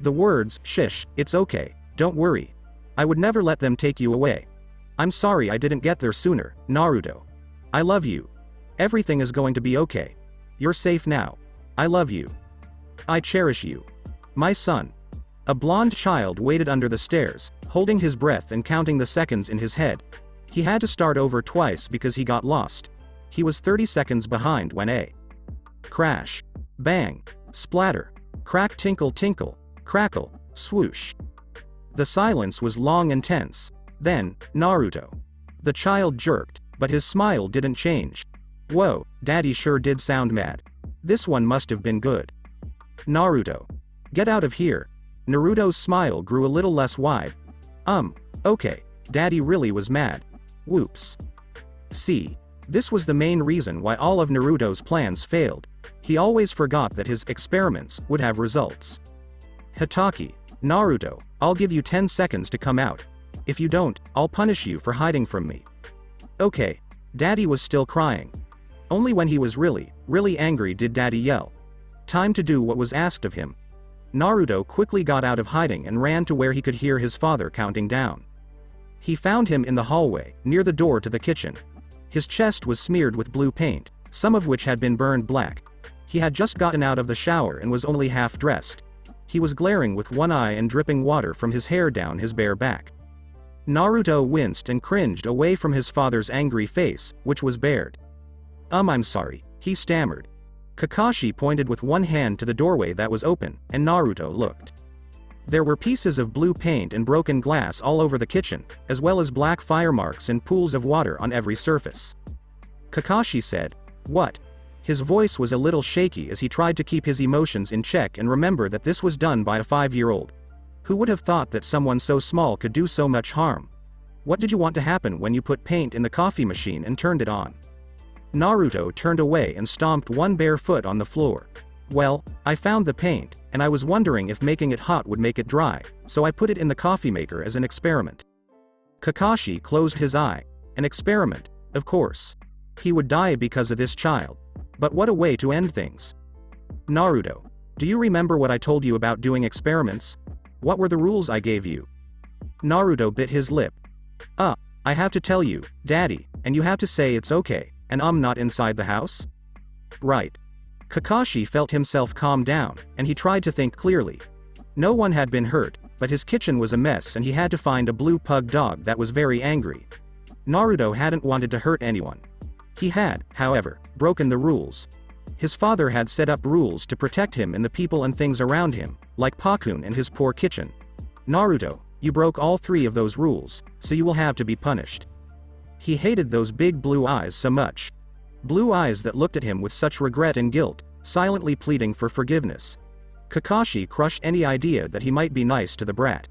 The words, "Shish, it's okay, don't worry. I would never let them take you away. I'm sorry I didn't get there sooner, Naruto. I love you. Everything is going to be okay. You're safe now. I love you. I cherish you. My son." A blonde child waited under the stairs, holding his breath and counting the seconds in his head. He had to start over twice because he got lost. He was 30 seconds behind when a crash, bang, splatter, crack, tinkle tinkle, crackle, swoosh. The silence was long and tense. Then, Naruto. The child jerked, but his smile didn't change. "Whoa, Daddy sure did sound mad. This one must have been good." Naruto. "Get out of here." Naruto's smile grew a little less wide. Okay, Daddy really was mad. Whoops. See. This was the main reason why all of Naruto's plans failed. He always forgot that his experiments would have results. Hitaki. "Naruto, I'll give you 10 seconds to come out. If you don't, I'll punish you for hiding from me." Okay. Daddy was still crying. Only when he was really, really angry did Daddy yell. Time to do what was asked of him. Naruto quickly got out of hiding and ran to where he could hear his father counting down. He found him in the hallway, near the door to the kitchen. His chest was smeared with blue paint, some of which had been burned black. He had just gotten out of the shower and was only half dressed. He was glaring with one eye and dripping water from his hair down his bare back. Naruto winced and cringed away from his father's angry face, which was bared. I'm sorry," he stammered. Kakashi pointed with one hand to the doorway that was open, and Naruto looked. There were pieces of blue paint and broken glass all over the kitchen, as well as black fire marks and pools of water on every surface. Kakashi said, "What?" His voice was a little shaky as he tried to keep his emotions in check and remember that this was done by a 5-year-old. Who would have thought that someone so small could do so much harm? What did you want to happen when you put paint in the coffee machine and turned it on? Naruto turned away and stomped one bare foot on the floor. "Well, I found the paint, and I was wondering if making it hot would make it dry, so I put it in the coffee maker as an experiment." Kakashi closed his eye. An experiment, of course. He would die because of this child. But what a way to end things. "Naruto, do you remember what I told you about doing experiments? What were the rules I gave you?" Naruto bit his lip. I have to tell you, Daddy, and you have to say it's okay, and I'm not inside the house?" "Right." Kakashi felt himself calm down, and he tried to think clearly. No one had been hurt, but his kitchen was a mess and he had to find a blue pug dog that was very angry. Naruto hadn't wanted to hurt anyone. He had, however, broken the rules. His father had set up rules to protect him and the people and things around him, like Pakun and his poor kitchen. "Naruto, you broke all 3 of those rules, so you will have to be punished." He hated those big blue eyes so much. Blue eyes that looked at him with such regret and guilt, silently pleading for forgiveness. Kakashi crushed any idea that he might be nice to the brat.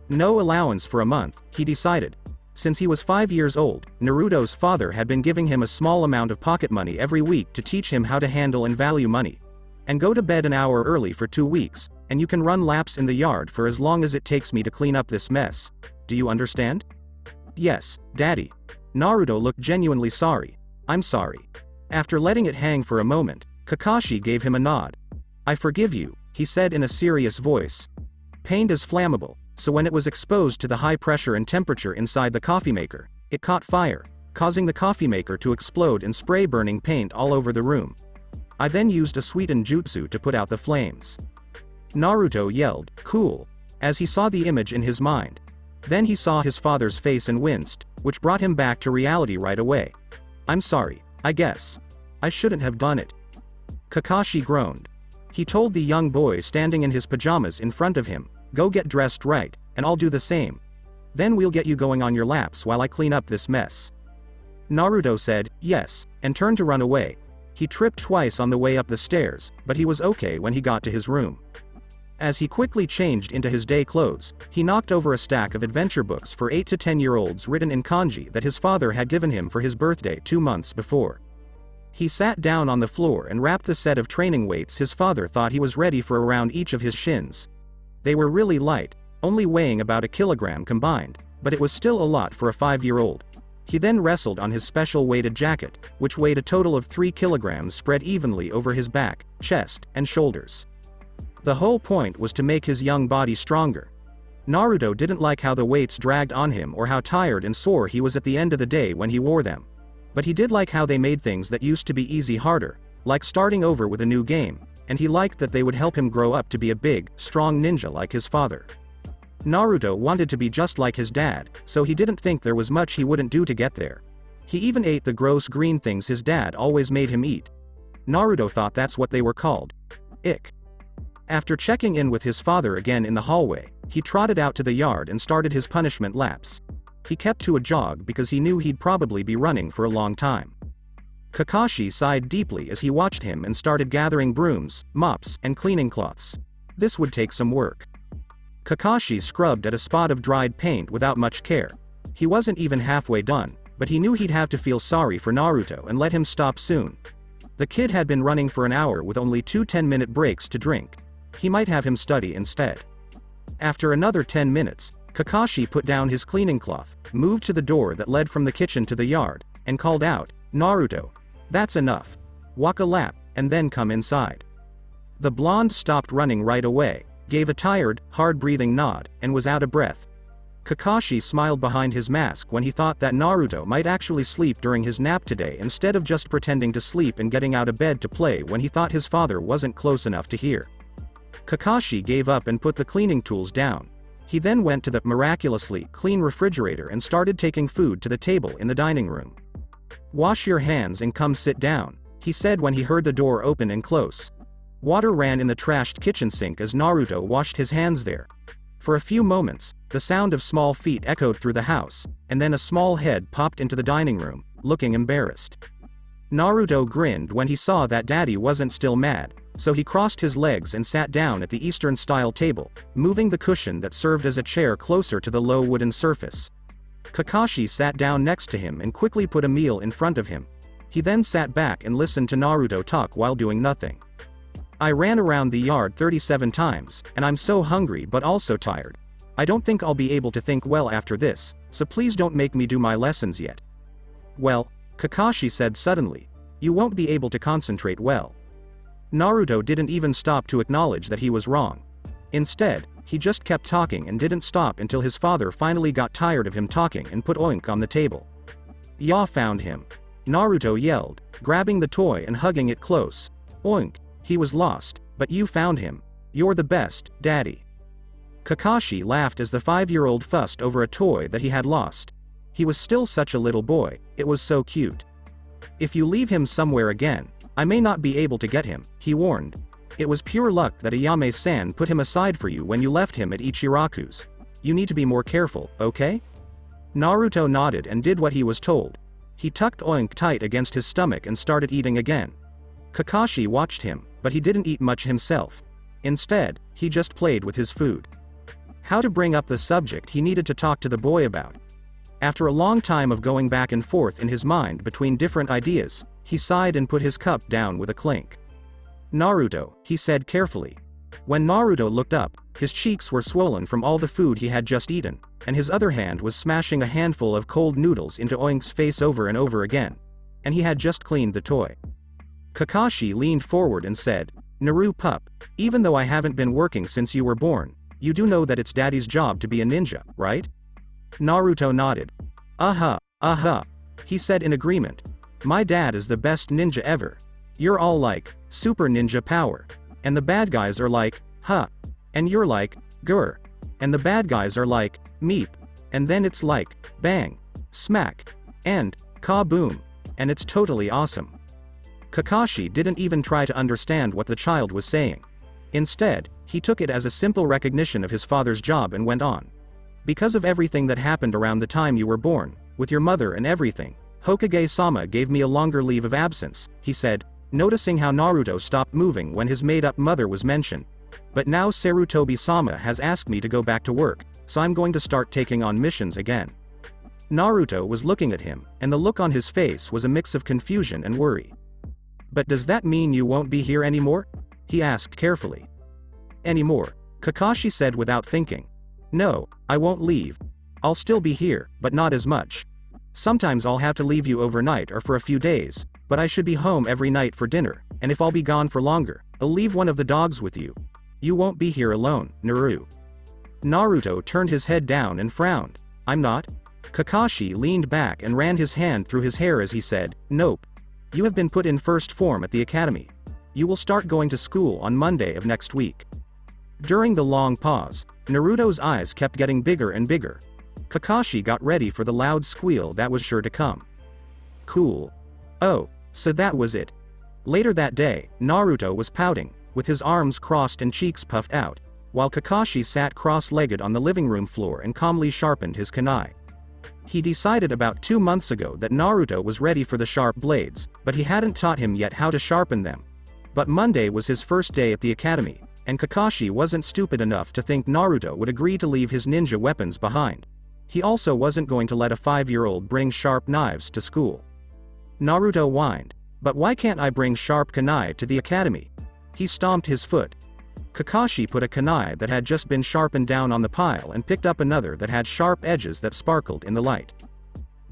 No allowance for a month, he decided. Since he was 5 years old, Naruto's father had been giving him a small amount of pocket money every week to teach him how to handle and value money. And go to bed an hour early for 2 weeks, and you can run laps in the yard for as long as it takes me to clean up this mess. Do you understand? "Yes, Daddy." Naruto looked genuinely sorry. "I'm sorry." After letting it hang for a moment, Kakashi gave him a nod. "I forgive you," he said in a serious voice. Paint is flammable, so when it was exposed to the high pressure and temperature inside the coffee maker, it caught fire, causing the coffee maker to explode and spray burning paint all over the room. I then used a sweetened jutsu to put out the flames. Naruto yelled, "Cool," as he saw the image in his mind. Then he saw his father's face and winced, which brought him back to reality right away. "I'm sorry, I guess. I shouldn't have done it." Kakashi groaned. He told the young boy standing in his pajamas in front of him, "Go get dressed right, and I'll do the same. Then we'll get you going on your laps while I clean up this mess." Naruto said, "Yes," and turned to run away. He tripped twice on the way up the stairs, but he was okay when he got to his room. As he quickly changed into his day clothes, he knocked over a stack of adventure books for 8 to 10-year-olds written in kanji that his father had given him for his birthday 2 months before. He sat down on the floor and wrapped the set of training weights his father thought he was ready for around each of his shins. They were really light, only weighing about a kilogram combined, but it was still a lot for a 5-year-old. He then wrestled on his special weighted jacket, which weighed a total of 3 kilograms spread evenly over his back, chest, and shoulders. The whole point was to make his young body stronger. Naruto didn't like how the weights dragged on him or how tired and sore he was at the end of the day when he wore them. But he did like how they made things that used to be easy harder, like starting over with a new game, and he liked that they would help him grow up to be a big, strong ninja like his father. Naruto wanted to be just like his dad, so he didn't think there was much he wouldn't do to get there. He even ate the gross green things his dad always made him eat. Naruto thought that's what they were called. Ick. After checking in with his father again in the hallway, he trotted out to the yard and started his punishment laps. He kept to a jog because he knew he'd probably be running for a long time. Kakashi sighed deeply as he watched him and started gathering brooms, mops, and cleaning cloths. This would take some work. Kakashi scrubbed at a spot of dried paint without much care. He wasn't even halfway done, but he knew he'd have to feel sorry for Naruto and let him stop soon. The kid had been running for an hour with only 2 10-minute breaks to drink. He might have him study instead. After another 10 minutes, Kakashi put down his cleaning cloth, moved to the door that led from the kitchen to the yard, and called out, "Naruto, that's enough. Walk a lap, and then come inside." The blonde stopped running right away, gave a tired, hard-breathing nod, and was out of breath. Kakashi smiled behind his mask when he thought that Naruto might actually sleep during his nap today instead of just pretending to sleep and getting out of bed to play when he thought his father wasn't close enough to hear. Kakashi gave up and put the cleaning tools down. He then went to the miraculously clean refrigerator and started taking food to the table in the dining room. "Wash your hands and come sit down," he said when he heard the door open and close. Water ran in the trashed kitchen sink as Naruto washed his hands there. For a few moments, the sound of small feet echoed through the house, and then a small head popped into the dining room, looking embarrassed. Naruto grinned when he saw that Daddy wasn't still mad, so he crossed his legs and sat down at the Eastern-style table, moving the cushion that served as a chair closer to the low wooden surface. Kakashi sat down next to him and quickly put a meal in front of him. He then sat back and listened to Naruto talk while doing nothing. "I ran around the yard 37 times, and I'm so hungry but also tired. I don't think I'll be able to think well after this, so please don't make me do my lessons yet." "Well," Kakashi said suddenly, "you won't be able to concentrate well." Naruto didn't even stop to acknowledge that he was wrong. Instead, he just kept talking and didn't stop until his father finally got tired of him talking and put Oink on the table. "Ya found him," Naruto yelled, grabbing the toy and hugging it close. "Oink, he was lost, but you found him. You're the best, Daddy." Kakashi laughed as the 5-year-old fussed over a toy that he had lost. He was still such a little boy, it was so cute. "If you leave him somewhere again, I may not be able to get him," he warned. "It was pure luck that Ayame-san put him aside for you when you left him at Ichiraku's. You need to be more careful, okay?" Naruto nodded and did what he was told. He tucked Oink tight against his stomach and started eating again. Kakashi watched him, but he didn't eat much himself. Instead, he just played with his food. How to bring up the subject he needed to talk to the boy about. After a long time of going back and forth in his mind between different ideas, he sighed and put his cup down with a clink. "Naruto," he said carefully. When Naruto looked up, his cheeks were swollen from all the food he had just eaten, and his other hand was smashing a handful of cold noodles into Oink's face over and over again. And he had just cleaned the toy. Kakashi leaned forward and said, "Naru pup, even though I haven't been working since you were born, you do know that it's Daddy's job to be a ninja, right?" Naruto nodded. Uh-huh, he said in agreement. "My dad is the best ninja ever. You're all like, super ninja power. And the bad guys are like, huh. And you're like, grr. And the bad guys are like, meep. And then it's like, bang, smack, and, kaboom. And it's totally awesome." Kakashi didn't even try to understand what the child was saying. Instead, he took it as a simple recognition of his father's job and went on. Because of everything that happened around the time you were born, with your mother and everything, Hokage-sama gave me a longer leave of absence, he said, noticing how Naruto stopped moving when his made-up mother was mentioned. But now Sarutobi-sama has asked me to go back to work, so I'm going to start taking on missions again. Naruto was looking at him, and the look on his face was a mix of confusion and worry. But does that mean you won't be here anymore? He asked carefully. Anymore, Kakashi said without thinking. No, I won't leave. I'll still be here, but not as much. Sometimes I'll have to leave you overnight or for a few days, but I should be home every night for dinner, and if I'll be gone for longer, I'll leave one of the dogs with you. You won't be here alone, Naruto turned his head down and frowned. I'm not? Kakashi leaned back and ran his hand through his hair as he said, nope. You have been put in first form at the academy. You will start going to school on Monday of next week. During the long pause, Naruto's eyes kept getting bigger and bigger. Kakashi got ready for the loud squeal that was sure to come. Cool. Oh, so that was it. Later that day, Naruto was pouting, with his arms crossed and cheeks puffed out, while Kakashi sat cross-legged on the living room floor and calmly sharpened his kunai. He decided about 2 months ago that Naruto was ready for the sharp blades, but he hadn't taught him yet how to sharpen them. But Monday was his first day at the academy, and Kakashi wasn't stupid enough to think Naruto would agree to leave his ninja weapons behind. He also wasn't going to let a 5-year-old bring sharp knives to school. Naruto whined. But why can't I bring sharp kunai to the academy? He stomped his foot. Kakashi put a kunai that had just been sharpened down on the pile and picked up another that had sharp edges that sparkled in the light.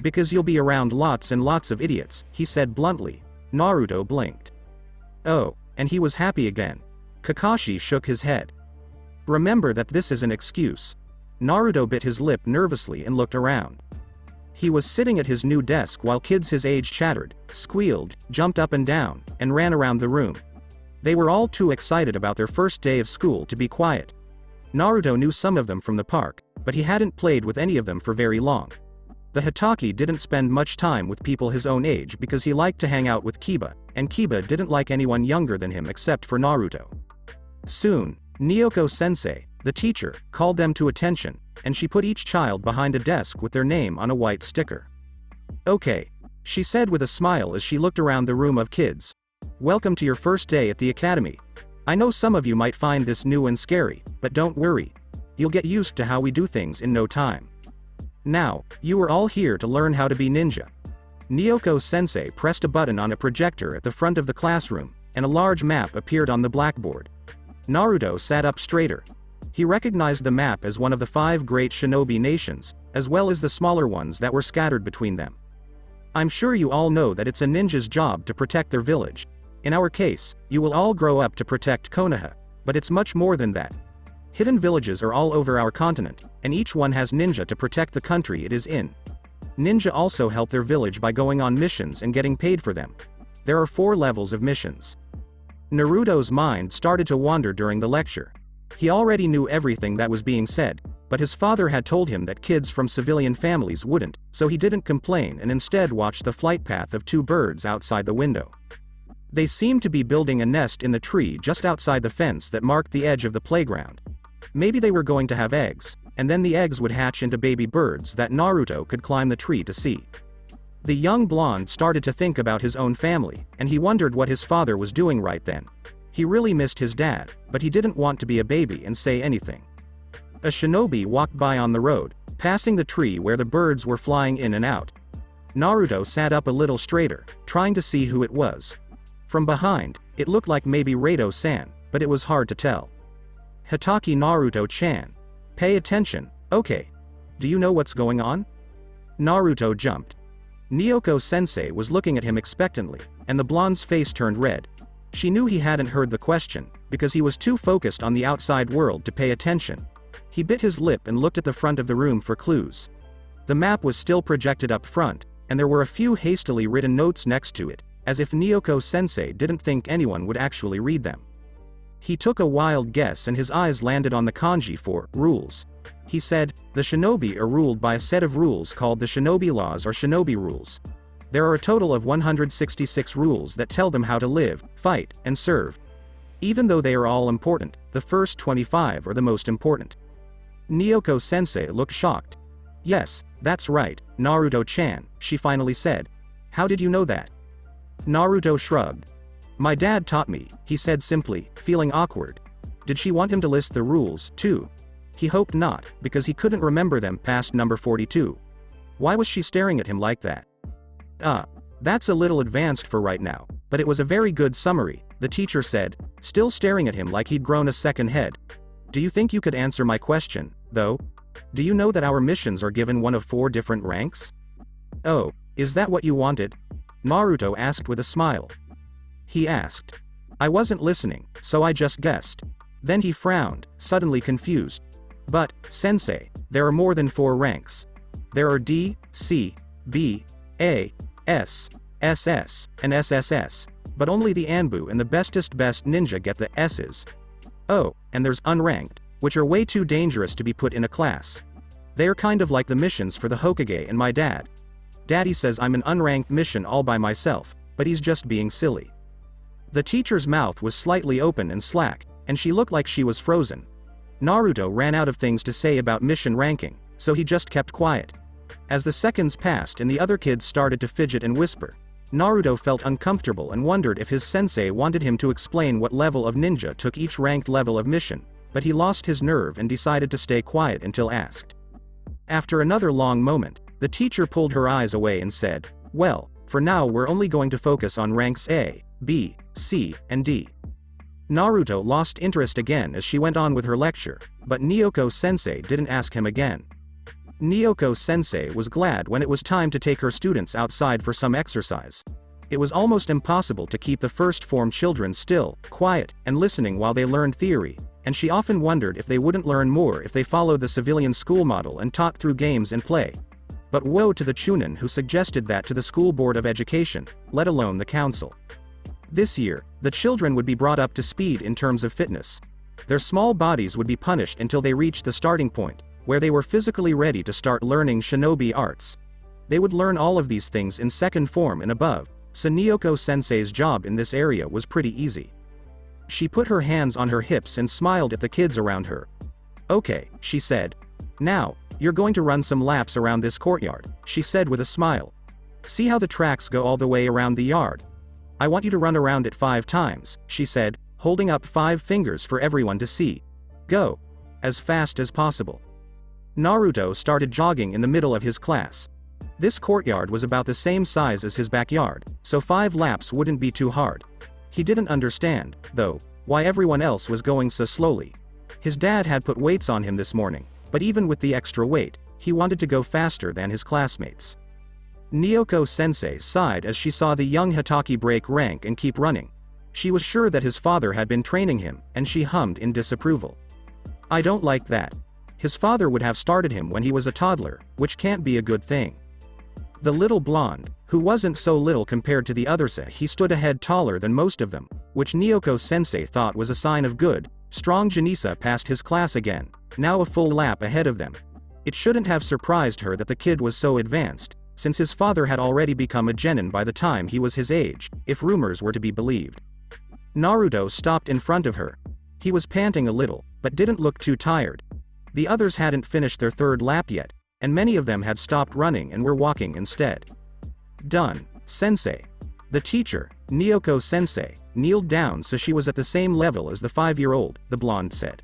Because you'll be around lots and lots of idiots, he said bluntly. Naruto blinked. Oh, and he was happy again. Kakashi shook his head. Remember that this is an excuse. Naruto bit his lip nervously and looked around. He was sitting at his new desk while kids his age chattered, squealed, jumped up and down, and ran around the room. They were all too excited about their first day of school to be quiet. Naruto knew some of them from the park, but he hadn't played with any of them for very long. The Hitaki didn't spend much time with people his own age because he liked to hang out with Kiba, and Kiba didn't like anyone younger than him except for Naruto. Soon, Nyoko-sensei, the teacher, called them to attention, and she put each child behind a desk with their name on a white sticker. Okay, she said with a smile as she looked around the room of kids. Welcome to your first day at the academy. I know some of you might find this new and scary, but don't worry. You'll get used to how we do things in no time. Now, you are all here to learn how to be ninja. Nyoko-sensei pressed a button on a projector at the front of the classroom, and a large map appeared on the blackboard. Naruto sat up straighter. He recognized the map as one of the 5 great shinobi nations, as well as the smaller ones that were scattered between them. I'm sure you all know that it's a ninja's job to protect their village. In our case, you will all grow up to protect Konoha, but it's much more than that. Hidden villages are all over our continent, and each one has ninja to protect the country it is in. Ninja also help their village by going on missions and getting paid for them. There are 4 levels of missions. Naruto's mind started to wander during the lecture. He already knew everything that was being said, but his father had told him that kids from civilian families wouldn't, so he didn't complain and instead watched the flight path of 2 birds outside the window. They seemed to be building a nest in the tree just outside the fence that marked the edge of the playground. Maybe they were going to have eggs, and then the eggs would hatch into baby birds that Naruto could climb the tree to see. The young blonde started to think about his own family, and he wondered what his father was doing right then. He really missed his dad, but he didn't want to be a baby and say anything. A shinobi walked by on the road, passing the tree where the birds were flying in and out. Naruto sat up a little straighter, trying to see who it was. From behind, it looked like maybe Rado-san, but it was hard to tell. Hitaki Naruto-chan. Pay attention, okay. Do you know what's going on? Naruto jumped. Nyoko-sensei was looking at him expectantly, and the blonde's face turned red. She knew he hadn't heard the question, because he was too focused on the outside world to pay attention. He bit his lip and looked at the front of the room for clues. The map was still projected up front, and there were a few hastily written notes next to it, as if Nyoko-sensei didn't think anyone would actually read them. He took a wild guess and his eyes landed on the kanji for rules. He said, the shinobi are ruled by a set of rules called the shinobi laws or shinobi rules. There are a total of 166 rules that tell them how to live, fight, and serve. Even though they are all important, the first 25 are the most important. Nyoko-sensei looked shocked. Yes, that's right, Naruto-chan, she finally said. How did you know that? Naruto shrugged. My dad taught me, he said simply, feeling awkward. Did she want him to list the rules, too? He hoped not, because he couldn't remember them past number 42. Why was she staring at him like that? That's a little advanced for right now, but it was a very good summary, the teacher said, still staring at him like he'd grown a second head. Do you think you could answer my question, though? Do you know that our missions are given one of 4 different ranks? Oh, is that what you wanted? Naruto asked with a smile. He asked. I wasn't listening, so I just guessed. Then he frowned, suddenly confused. But, sensei, there are more than 4 ranks. There are D, C, B, A, S, SS, and SSS, but only the Anbu and the bestest best ninja get the S's. Oh, and there's unranked, which are way too dangerous to be put in a class. They are kind of like the missions for the Hokage and my dad. Daddy says I'm an unranked mission all by myself, but he's just being silly. The teacher's mouth was slightly open and slack, and she looked like she was frozen. Naruto ran out of things to say about mission ranking, so he just kept quiet. As the seconds passed and the other kids started to fidget and whisper, Naruto felt uncomfortable and wondered if his sensei wanted him to explain what level of ninja took each ranked level of mission, but he lost his nerve and decided to stay quiet until asked. After another long moment, the teacher pulled her eyes away and said, well, for now we're only going to focus on ranks A, B, C, and D. Naruto lost interest again as she went on with her lecture, but Nyoko-sensei didn't ask him again. Nyoko-sensei was glad when it was time to take her students outside for some exercise. It was almost impossible to keep the first-form children still, quiet, and listening while they learned theory, and she often wondered if they wouldn't learn more if they followed the civilian school model and taught through games and play. But woe to the Chunin who suggested that to the School Board of Education, let alone the council. This year, the children would be brought up to speed in terms of fitness. Their small bodies would be punished until they reached the starting point, where they were physically ready to start learning shinobi arts. They would learn all of these things in second form and above, so Nyoko-sensei's job in this area was pretty easy. She put her hands on her hips and smiled at the kids around her. Okay, she said. Now, you're going to run some laps around this courtyard, she said with a smile. See how the tracks go all the way around the yard? I want you to run around it 5 times, she said, holding up 5 fingers for everyone to see. Go. As fast as possible. Naruto started jogging in the middle of his class. This courtyard was about the same size as his backyard, so 5 laps wouldn't be too hard. He didn't understand, though, why everyone else was going so slowly. His dad had put weights on him this morning, but even with the extra weight, he wanted to go faster than his classmates. Nyoko-sensei sighed as she saw the young Hitaki break rank and keep running. She was sure that his father had been training him, and she hummed in disapproval. I don't like that. His father would have started him when he was a toddler, which can't be a good thing. The little blonde, who wasn't so little compared to the others, he stood a head taller than most of them, which Nyoko-sensei thought was a sign of good, strong. Janisa passed his class again, now a full lap ahead of them. It shouldn't have surprised her that the kid was so advanced, since his father had already become a genin by the time he was his age, if rumors were to be believed. Naruto stopped in front of her. He was panting a little, but didn't look too tired. The others hadn't finished their 3rd lap yet, and many of them had stopped running and were walking instead. Done, sensei. The teacher, Nyoko-sensei, kneeled down so she was at the same level as the 5-year-old, the blonde said.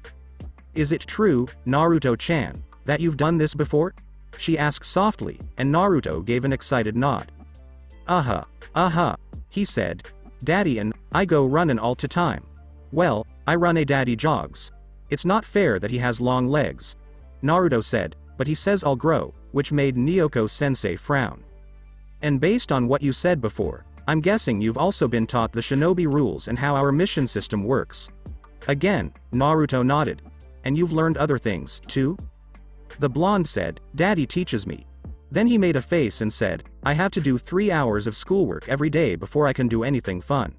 Is it true, Naruto-chan, that you've done this before? She asked softly, and Naruto gave an excited nod. He said. Daddy and I go runnin' all the time. Well, I run a daddy jogs. It's not fair that he has long legs. Naruto said, but he says I'll grow, which made Nyoko-sensei frown. And based on what you said before, I'm guessing you've also been taught the shinobi rules and how our mission system works. Again, Naruto nodded. And you've learned other things, too? The blonde said, Daddy teaches me. Then he made a face and said, I have to do 3 hours of schoolwork every day before I can do anything fun.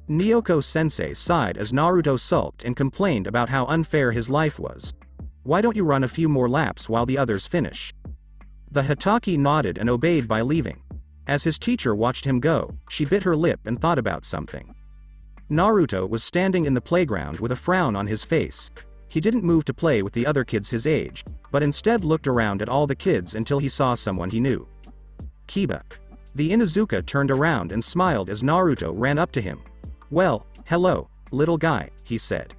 Nyoko-sensei sighed as Naruto sulked and complained about how unfair his life was. Why don't you run a few more laps while the others finish? The Hitaki nodded and obeyed by leaving. As his teacher watched him go, she bit her lip and thought about something. Naruto was standing in the playground with a frown on his face. He didn't move to play with the other kids his age, but instead looked around at all the kids until he saw someone he knew. Kiba. The Inuzuka turned around and smiled as Naruto ran up to him. "Well, hello, little guy," he said.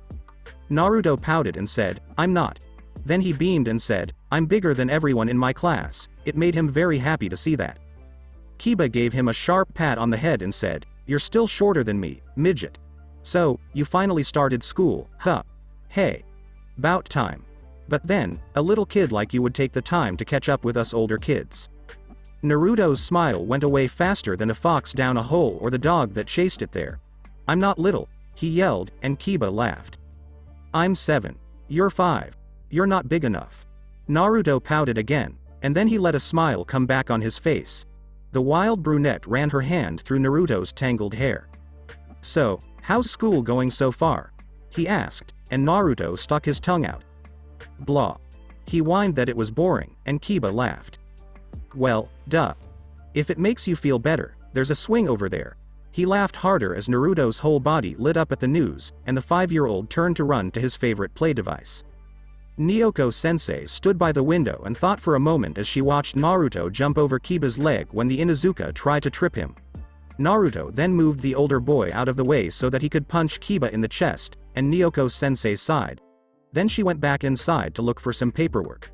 Naruto pouted and said, "I'm not." Then he beamed and said, "I'm bigger than everyone in my class." It made him very happy to see that. Kiba gave him a sharp pat on the head and said, "You're still shorter than me, midget. So, you finally started school, huh? Hey. 'Bout time. But then, a little kid like you would take the time to catch up with us older kids." Naruto's smile went away faster than a fox down a hole or the dog that chased it there. "I'm not little," he yelled, and Kiba laughed. "I'm 7. You're 5. You're not big enough." Naruto pouted again, and then he let a smile come back on his face. The wild brunette ran her hand through Naruto's tangled hair. "So, how's school going so far?" he asked, and Naruto stuck his tongue out. "Blah." He whined that it was boring, and Kiba laughed. "Well, duh. If it makes you feel better, there's a swing over there." He laughed harder as Naruto's whole body lit up at the news, and the 5-year-old turned to run to his favorite play device. Nyoko-sensei stood by the window and thought for a moment as she watched Naruto jump over Kiba's leg when the Inuzuka tried to trip him. Naruto then moved the older boy out of the way so that he could punch Kiba in the chest, and Nyoko-sensei sighed. Then she went back inside to look for some paperwork.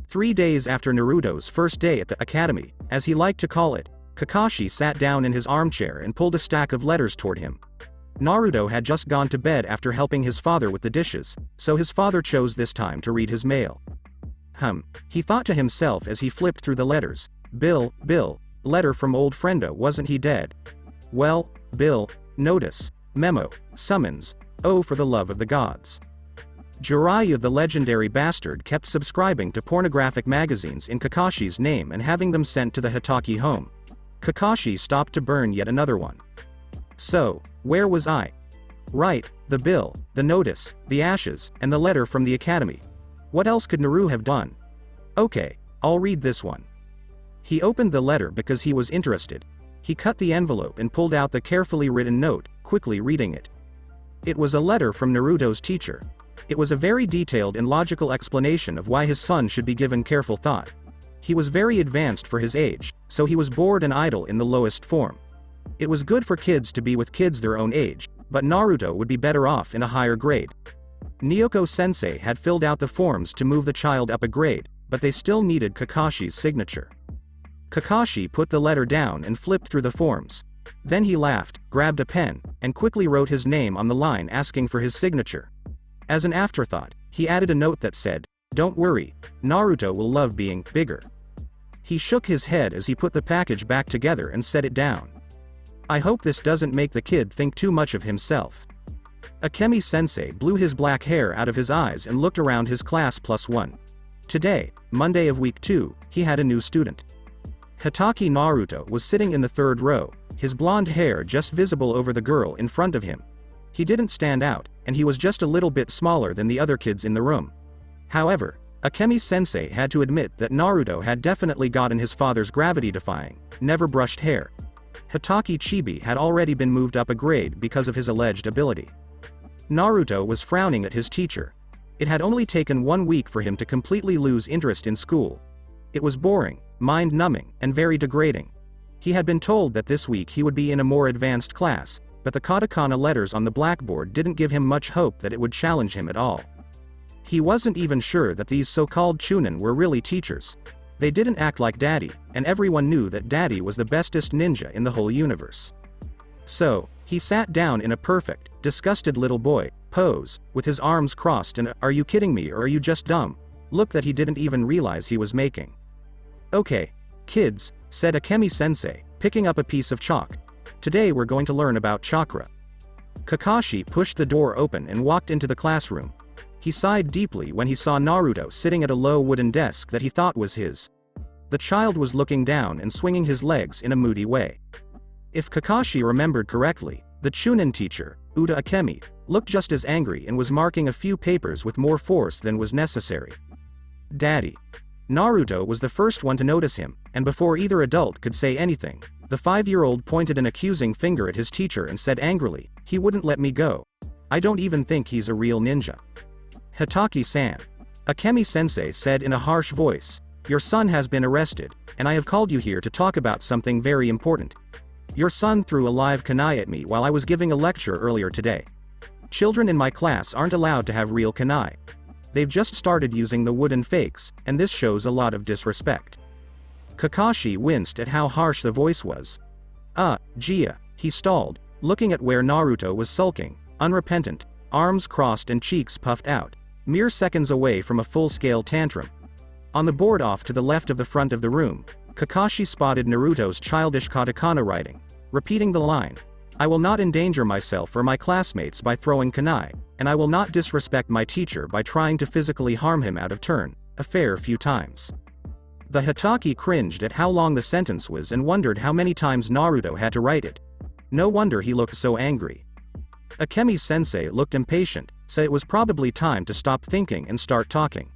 3 days after Naruto's first day at the academy, as he liked to call it, Kakashi sat down in his armchair and pulled a stack of letters toward him. Naruto had just gone to bed after helping his father with the dishes, so his father chose this time to read his mail. He thought to himself as he flipped through the letters. Bill, letter from old friendo, wasn't he dead? Well, Bill, notice, memo, summons, oh for the love of the gods. Jiraiya the legendary bastard kept subscribing to pornographic magazines in Kakashi's name and having them sent to the Hitaki home. Kakashi stopped to burn yet another one. So, where was I? Right, the bill, the notice, the ashes, and the letter from the academy. What else could Naru have done? Okay, I'll read this one. He opened the letter because he was interested. He cut the envelope and pulled out the carefully written note, quickly reading it. It was a letter from Naruto's teacher. It was a very detailed and logical explanation of why his son should be given careful thought. He was very advanced for his age, so he was bored and idle in the lowest form. It was good for kids to be with kids their own age, but Naruto would be better off in a higher grade. Nyoko-sensei had filled out the forms to move the child up a grade, but they still needed Kakashi's signature. Kakashi put the letter down and flipped through the forms. Then he laughed, grabbed a pen, and quickly wrote his name on the line asking for his signature. As an afterthought, he added a note that said, "Don't worry, Naruto will love being bigger." He shook his head as he put the package back together and set it down. I hope this doesn't make the kid think too much of himself. Akemi-sensei blew his black hair out of his eyes and looked around his class +1. Today, Monday of week 2, he had a new student. Hitaki Naruto was sitting in the 3rd row, his blonde hair just visible over the girl in front of him. He didn't stand out, and he was just a little bit smaller than the other kids in the room. However, Akemi-sensei had to admit that Naruto had definitely gotten his father's gravity-defying, never-brushed hair. Hitaki Chibi had already been moved up a grade because of his alleged ability. Naruto was frowning at his teacher. It had only taken 1 week for him to completely lose interest in school. It was boring, mind-numbing, and very degrading. He had been told that this week he would be in a more advanced class, but the katakana letters on the blackboard didn't give him much hope that it would challenge him at all. He wasn't even sure that these so-called chunin were really teachers. They didn't act like Daddy, and everyone knew that Daddy was the bestest ninja in the whole universe. So, he sat down in a perfect, disgusted little boy pose, with his arms crossed and "Are you kidding me or are you just dumb?" look that he didn't even realize he was making. Okay, kids, said Akemi-sensei, picking up a piece of chalk. Today we're going to learn about chakra. Kakashi pushed the door open and walked into the classroom. He sighed deeply when he saw Naruto sitting at a low wooden desk that he thought was his. The child was looking down and swinging his legs in a moody way. If Kakashi remembered correctly, the Chunin teacher, Uda Akemi, looked just as angry and was marking a few papers with more force than was necessary. Daddy. Naruto was the first one to notice him, and before either adult could say anything, the 5-year-old pointed an accusing finger at his teacher and said angrily, "He wouldn't let me go. I don't even think he's a real ninja." "Hitaki-san," Akemi-sensei said in a harsh voice, "your son has been arrested, and I have called you here to talk about something very important. Your son threw a live kunai at me while I was giving a lecture earlier today. Children in my class aren't allowed to have real kunai. They've just started using the wooden fakes, and this shows a lot of disrespect." Kakashi winced at how harsh the voice was. Gia," he stalled, looking at where Naruto was sulking, unrepentant, arms crossed and cheeks puffed out, mere seconds away from a full-scale tantrum. On the board off to the left of the front of the room, Kakashi spotted Naruto's childish katakana writing, repeating the line, "I will not endanger myself or my classmates by throwing kunai, and I will not disrespect my teacher by trying to physically harm him out of turn," a fair few times. The Hitaki cringed at how long the sentence was and wondered how many times Naruto had to write it. No wonder he looked so angry. Akemi-sensei looked impatient, so it was probably time to stop thinking and start talking.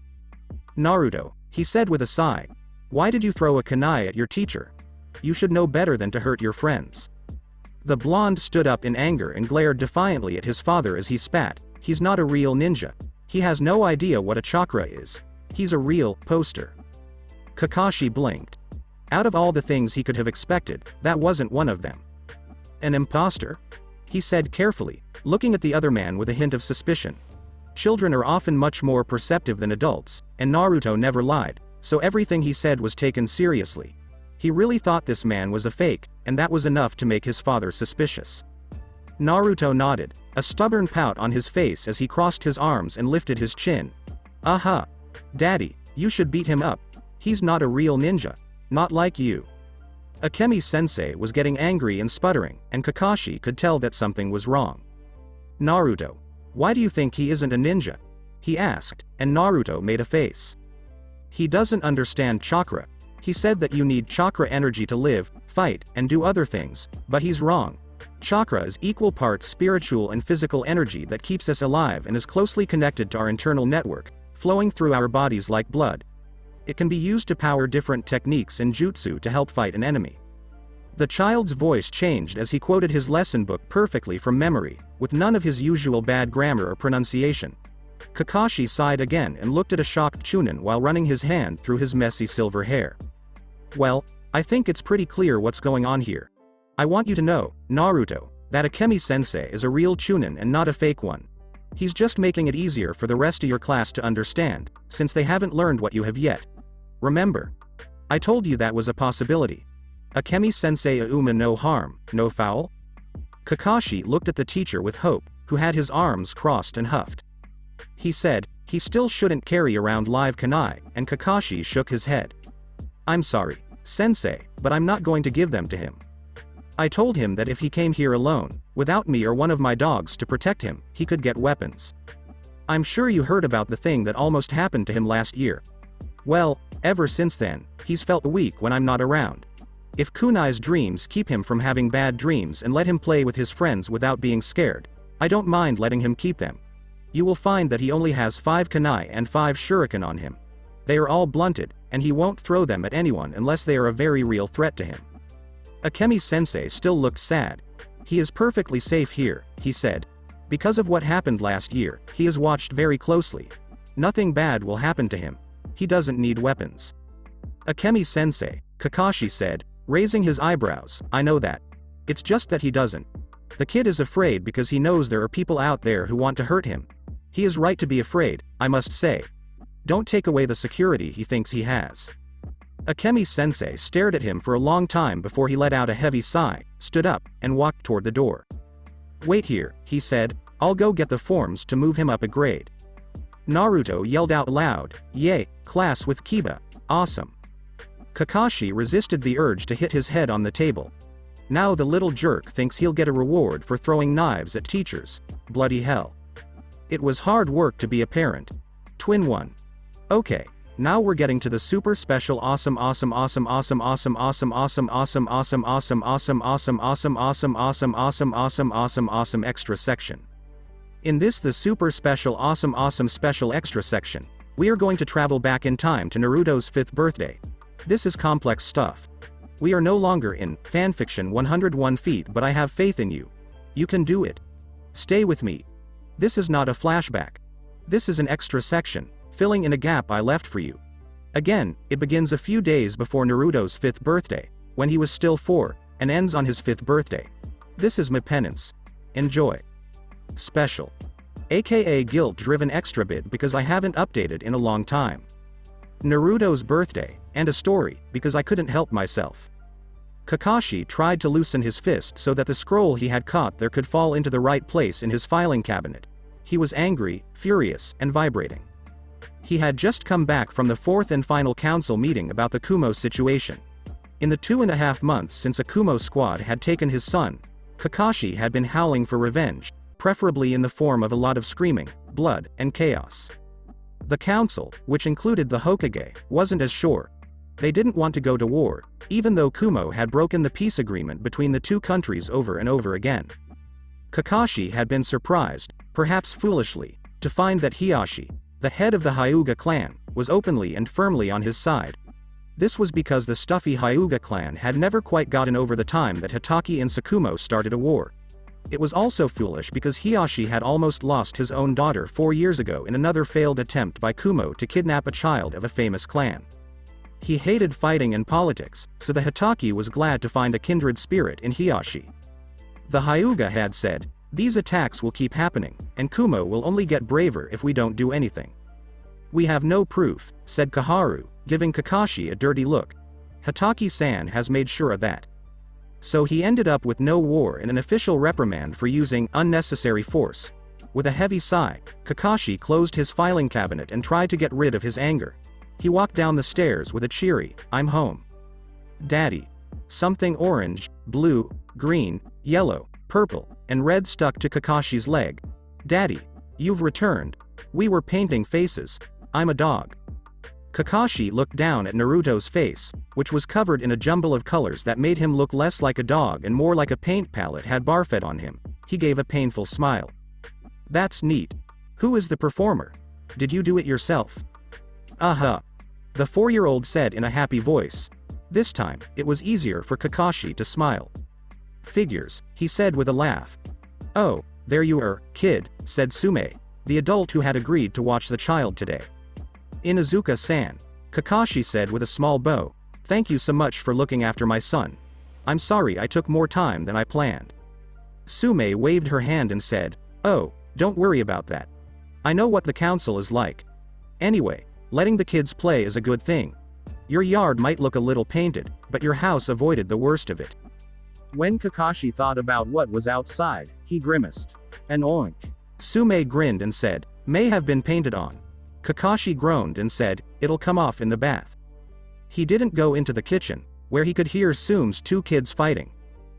"Naruto," he said with a sigh, "why did you throw a kunai at your teacher? You should know better than to hurt your friends." The blonde stood up in anger and glared defiantly at his father as he spat, "He's not a real ninja. He has no idea what a chakra is. He's a real poster." Kakashi blinked. Out of all the things he could have expected, that wasn't one of them. "An imposter?" he said carefully, looking at the other man with a hint of suspicion. Children are often much more perceptive than adults, and Naruto never lied, so everything he said was taken seriously. He really thought this man was a fake, and that was enough to make his father suspicious. Naruto nodded, a stubborn pout on his face as he crossed his arms and lifted his chin. "Aha! Daddy, you should beat him up. He's not a real ninja. Not like you." Akemi-sensei was getting angry and sputtering, and Kakashi could tell that something was wrong. "Naruto, why do you think he isn't a ninja?" he asked, and Naruto made a face. "He doesn't understand chakra. He said that you need chakra energy to live, fight, and do other things, but he's wrong. Chakra is equal parts spiritual and physical energy that keeps us alive and is closely connected to our internal network, flowing through our bodies like blood. It can be used to power different techniques and jutsu to help fight an enemy." The child's voice changed as he quoted his lesson book perfectly from memory, with none of his usual bad grammar or pronunciation. Kakashi sighed again and looked at a shocked Chunin while running his hand through his messy silver hair. "Well, I think it's pretty clear what's going on here. I want you to know, Naruto, that Akemi-sensei is a real Chunin and not a fake one. He's just making it easier for the rest of your class to understand, since they haven't learned what you have yet. Remember? I told you that was a possibility. Akemi-sensei auma no harm, no foul?" Kakashi looked at the teacher with hope, who had his arms crossed and huffed. He said, he still shouldn't carry around live kunai, and Kakashi shook his head. "I'm sorry, sensei, but I'm not going to give them to him. I told him that if he came here alone, without me or one of my dogs to protect him, he could get weapons. I'm sure you heard about the thing that almost happened to him last year. Well, ever since then, he's felt weak when I'm not around. If kunai's dreams keep him from having bad dreams and let him play with his friends without being scared, I don't mind letting him keep them. You will find that he only has 5 kunai and 5 shuriken on him. They are all blunted, and he won't throw them at anyone unless they are a very real threat to him." Akemi-sensei still looked sad. "He is perfectly safe here," he said. "Because of what happened last year, he is watched very closely. Nothing bad will happen to him. He doesn't need weapons." "Akemi-sensei," Kakashi said, raising his eyebrows, "I know that. It's just that he doesn't. The kid is afraid because he knows there are people out there who want to hurt him. He is right to be afraid, I must say. Don't take away the security he thinks he has." Akemi-sensei stared at him for a long time before he let out a heavy sigh, stood up, and walked toward the door. "Wait here," he said, "I'll go get the forms to move him up a grade." Naruto yelled out loud, "Yay, class with Kiba, awesome." Kakashi resisted the urge to hit his head on the table. Now the little jerk thinks he'll get a reward for throwing knives at teachers. Bloody hell. It was hard work to be a parent. Twin 1. Okay, now we're getting to the super special awesome extra section. In this the super special awesome special extra section, we are going to travel back in time to Naruto's 5th birthday. This is complex stuff. We are no longer in fanfiction 101 feet, but I have faith in you. You can do it. Stay with me. This is not a flashback. This is an extra section, filling in a gap I left for you. Again, it begins a few days before Naruto's 5th birthday, when he was still 4, and ends on his 5th birthday. This is my penance. Enjoy. Special. AKA guilt-driven extra bit because I haven't updated in a long time. Naruto's birthday, and a story, because I couldn't help myself. Kakashi tried to loosen his fist so that the scroll he had caught there could fall into the right place in his filing cabinet. He was angry, furious, and vibrating. He had just come back from the 4th and final council meeting about the Kumo situation. In the 2.5 months since a Kumo squad had taken his son, Kakashi had been howling for revenge, preferably in the form of a lot of screaming, blood, and chaos. The council, which included the Hokage, wasn't as sure. They didn't want to go to war, even though Kumo had broken the peace agreement between the two countries over and over again. Kakashi had been surprised, perhaps foolishly, to find that Hiashi, the head of the Hyuga clan, was openly and firmly on his side. This was because the stuffy Hyuga clan had never quite gotten over the time that Hitaki and Tsukumo started a war. It was also foolish because Hiashi had almost lost his own daughter 4 years ago in another failed attempt by Kumo to kidnap a child of a famous clan. He hated fighting and politics, so the Hitaki was glad to find a kindred spirit in Hiashi. The Hyuga had said, "These attacks will keep happening, and Kumo will only get braver if we don't do anything." "We have no proof," said Kaharu, giving Kakashi a dirty look. "Hitaki-san has made sure of that." So he ended up with no war and an official reprimand for using unnecessary force. With a heavy sigh, Kakashi closed his filing cabinet and tried to get rid of his anger. He walked down the stairs with a cheery, "I'm home. Daddy." Something orange, blue, green, yellow, purple, and red stuck to Kakashi's leg. "Daddy, you've returned. We were painting faces. I'm a dog." Kakashi looked down at Naruto's face, which was covered in a jumble of colors that made him look less like a dog and more like a paint palette had barfed on him. He gave a painful smile. "That's neat. Who is the performer? Did you do it yourself?" "Uh-huh," the 4-year-old said in a happy voice. This time, it was easier for Kakashi to smile. "Figures," he said with a laugh. "Oh, there you are, kid," said Sume, the adult who had agreed to watch the child today. "Inuzuka-san," Kakashi said with a small bow, "thank you so much for looking after my son. I'm sorry I took more time than I planned." Sume waved her hand and said, "Oh, don't worry about that. I know what the council is like. Anyway, letting the kids play is a good thing. Your yard might look a little painted, but your house avoided the worst of it." When Kakashi thought about what was outside, he grimaced. "An oink." Sume grinned and said, "May have been painted on." Kakashi groaned and said, "It'll come off in the bath." He didn't go into the kitchen, where he could hear Sume's 2 kids fighting.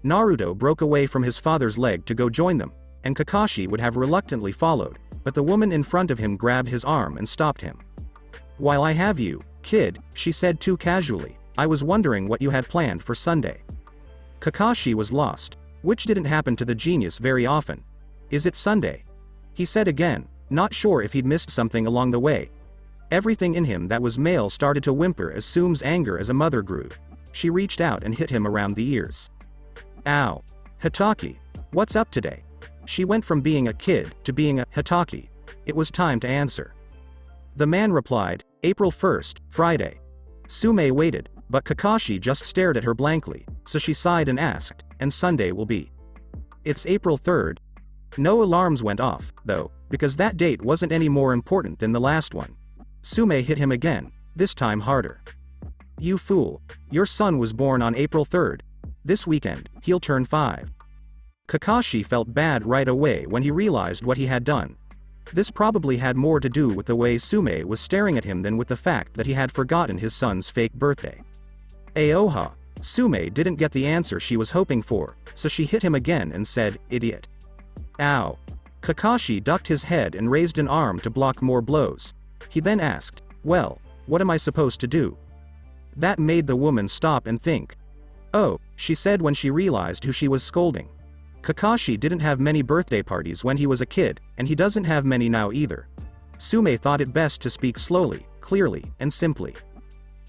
Naruto broke away from his father's leg to go join them, and Kakashi would have reluctantly followed, but the woman in front of him grabbed his arm and stopped him. "While I have you, kid," she said too casually, "I was wondering what you had planned for Sunday." Kakashi was lost, which didn't happen to the genius very often. "Is it Sunday?" he said again, not sure if he'd missed something along the way. Everything in him that was male started to whimper as Sume's anger as a mother grew. She reached out and hit him around the ears. "Ow. Hitaki, what's up today?" She went from being a kid to being a Hitaki. It was time to answer. The man replied, "April 1st, Friday." Sume waited, but Kakashi just stared at her blankly, so she sighed and asked, "And Sunday will be?" "It's April 3rd. No alarms went off, though, because that date wasn't any more important than the last one. Sume hit him again, this time harder. "You fool. Your son was born on April 3rd. This weekend, he'll turn 5. Kakashi felt bad right away when he realized what he had done. This probably had more to do with the way Sume was staring at him than with the fact that he had forgotten his son's fake birthday. Aoha. Sume didn't get the answer she was hoping for, so she hit him again and said, "Idiot." "Ow." Kakashi ducked his head and raised an arm to block more blows. He then asked, "Well, what am I supposed to do?" That made the woman stop and think. "Oh," she said when she realized who she was scolding. Kakashi didn't have many birthday parties when he was a kid, and he doesn't have many now either. Sume thought it best to speak slowly, clearly, and simply.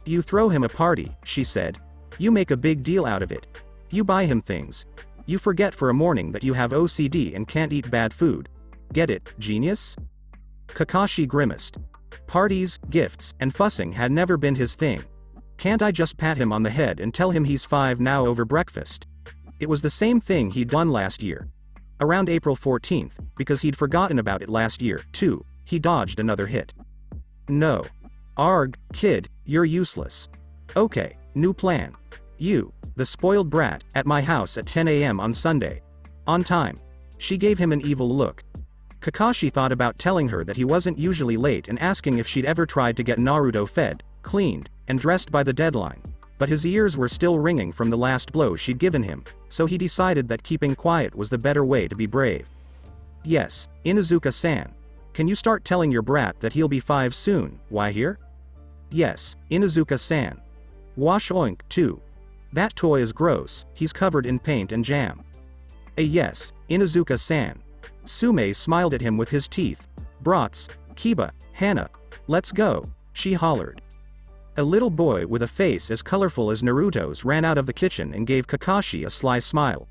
You throw him a party, she said. You make a big deal out of it. You buy him things. You forget for a morning that you have OCD and can't eat bad food. Get it, genius? Kakashi grimaced. Parties, gifts, and fussing had never been his thing. Can't I just pat him on the head and tell him he's 5 now over breakfast? It was the same thing he'd done last year. Around April 14th, because he'd forgotten about it last year, too, he dodged another hit. No. Arg, kid, you're useless. Okay, new plan. You, the spoiled brat, at my house at 10 a.m. on Sunday. On time. She gave him an evil look. Kakashi thought about telling her that he wasn't usually late and asking if she'd ever tried to get Naruto fed, cleaned, and dressed by the deadline. But his ears were still ringing from the last blow she'd given him, so he decided that keeping quiet was the better way to be brave. Yes, Inuzuka-san. Can you start telling your brat that he'll be 5 soon, why here? Yes, Inuzuka-san. Wash oink, too. That toy is gross, he's covered in paint and jam. Yes, Inuzuka-san. Sume smiled at him with his teeth. Brats, Kiba, Hana. Let's go, she hollered. A little boy with a face as colorful as Naruto's ran out of the kitchen and gave Kakashi a sly smile.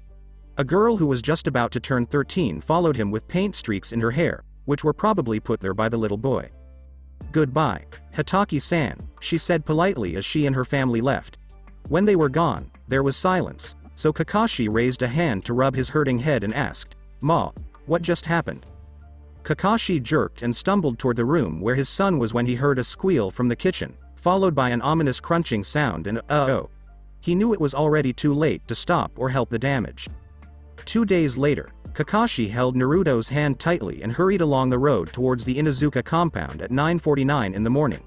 A girl who was just about to turn 13 followed him with paint streaks in her hair, which were probably put there by the little boy. Goodbye, Hataki-san, she said politely as she and her family left. When they were gone, there was silence, so Kakashi raised a hand to rub his hurting head and asked, Ma, what just happened? Kakashi jerked and stumbled toward the room where his son was when he heard a squeal from the kitchen, followed by an ominous crunching sound and uh-oh. He knew it was already too late to stop or help the damage. 2 days later, Kakashi held Naruto's hand tightly and hurried along the road towards the Inuzuka compound at 9:49 in the morning.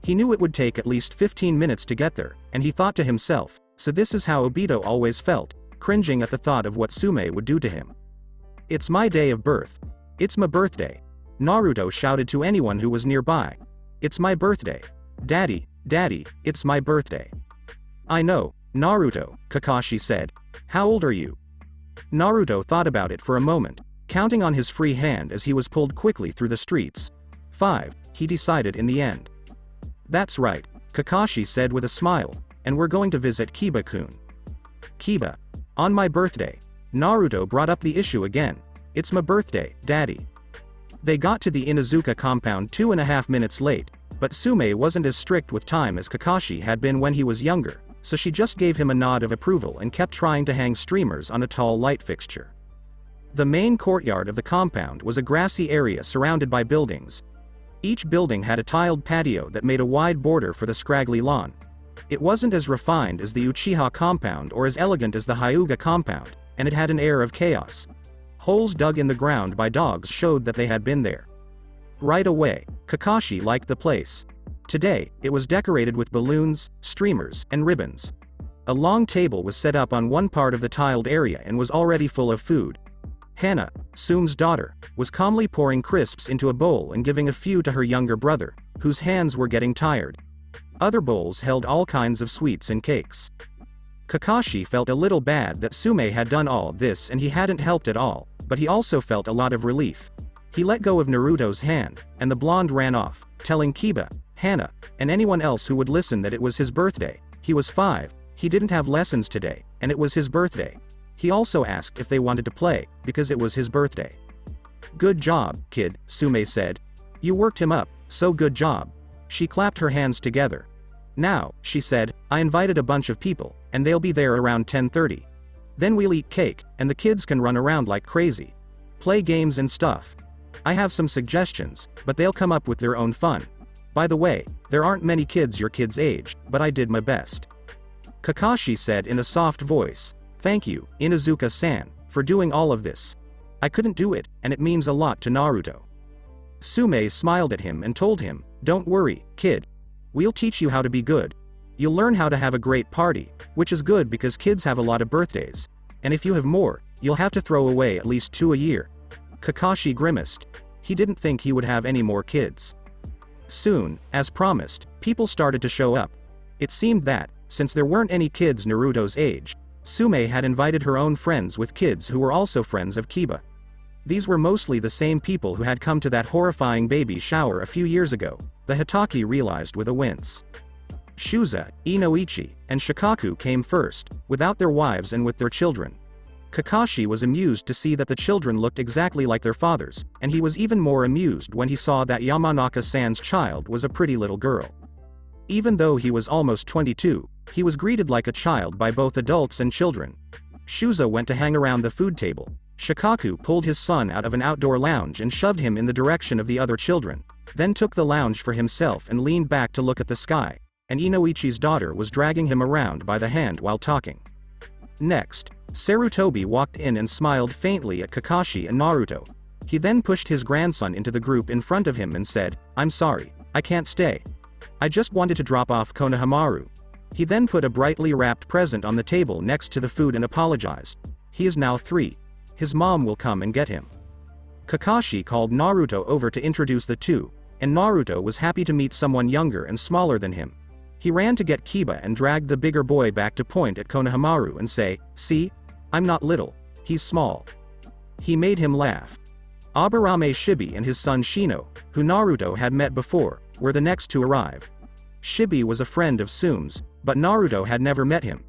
He knew it would take at least 15 minutes to get there, and he thought to himself, so this is how Obito always felt, cringing at the thought of what Sume would do to him. It's my day of birth. It's my birthday. Naruto shouted to anyone who was nearby. It's my birthday. Daddy, Daddy, it's my birthday. I know, Naruto, Kakashi said. How old are you? Naruto thought about it for a moment, counting on his free hand as he was pulled quickly through the streets. 5, he decided in the end. That's right, Kakashi said with a smile, and we're going to visit Kiba-kun. Kiba. On my birthday. Naruto brought up the issue again. It's my birthday, Daddy. They got to the Inuzuka compound 2.5 minutes late, but Sume wasn't as strict with time as Kakashi had been when he was younger, so she just gave him a nod of approval and kept trying to hang streamers on a tall light fixture. The main courtyard of the compound was a grassy area surrounded by buildings. Each building had a tiled patio that made a wide border for the scraggly lawn. It wasn't as refined as the Uchiha compound or as elegant as the Hyuga compound, and it had an air of chaos. Holes dug in the ground by dogs showed that they had been there. Right away, Kakashi liked the place. Today, it was decorated with balloons, streamers, and ribbons. A long table was set up on one part of the tiled area and was already full of food. Hana, Sume's daughter, was calmly pouring crisps into a bowl and giving a few to her younger brother, whose hands were getting tired. Other bowls held all kinds of sweets and cakes. Kakashi felt a little bad that Sume had done all this and he hadn't helped at all, but he also felt a lot of relief. He let go of Naruto's hand, and the blonde ran off, telling Kiba, Hana, and anyone else who would listen that it was his birthday. He was 5, he didn't have lessons today, and it was his birthday. He also asked if they wanted to play, because it was his birthday. Good job, kid, Sume said. You worked him up, so good job. She clapped her hands together. Now, she said, I invited a bunch of people, and they'll be there around 10:30. Then we'll eat cake, and the kids can run around like crazy. Play games and stuff. I have some suggestions, but they'll come up with their own fun. By the way, there aren't many kids your kid's age, but I did my best. Kakashi said in a soft voice, Thank you, Inuzuka-san, for doing all of this. I couldn't do it, and it means a lot to Naruto. Sume smiled at him and told him, Don't worry, kid. We'll teach you how to be good. You'll learn how to have a great party, which is good because kids have a lot of birthdays. And if you have more, you'll have to throw away at least 2 a year. Kakashi grimaced. He didn't think he would have any more kids. Soon, as promised, people started to show up. It seemed that, since there weren't any kids Naruto's age, Sume had invited her own friends with kids who were also friends of Kiba. These were mostly the same people who had come to that horrifying baby shower a few years ago, the Hitaki realized with a wince. Shuza, Inoichi, and Shikaku came first, without their wives and with their children. Kakashi was amused to see that the children looked exactly like their fathers, and he was even more amused when he saw that Yamanaka-san's child was a pretty little girl. Even though he was almost 22, he was greeted like a child by both adults and children. Shuza went to hang around the food table. Shikaku pulled his son out of an outdoor lounge and shoved him in the direction of the other children, then took the lounge for himself and leaned back to look at the sky, and Inoichi's daughter was dragging him around by the hand while talking. Next, Sarutobi walked in and smiled faintly at Kakashi and Naruto. He then pushed his grandson into the group in front of him and said, "I'm sorry, I can't stay. I just wanted to drop off Konohamaru." He then put a brightly wrapped present on the table next to the food and apologized. He is now 3. His mom will come and get him. Kakashi called Naruto over to introduce the two, and Naruto was happy to meet someone younger and smaller than him. He ran to get Kiba and dragged the bigger boy back to point at Konohamaru and say, "See? I'm not little. He's small." He made him laugh. Aburame Shibi and his son Shino, who Naruto had met before, were the next to arrive. Shibi was a friend of Sume's, but Naruto had never met him.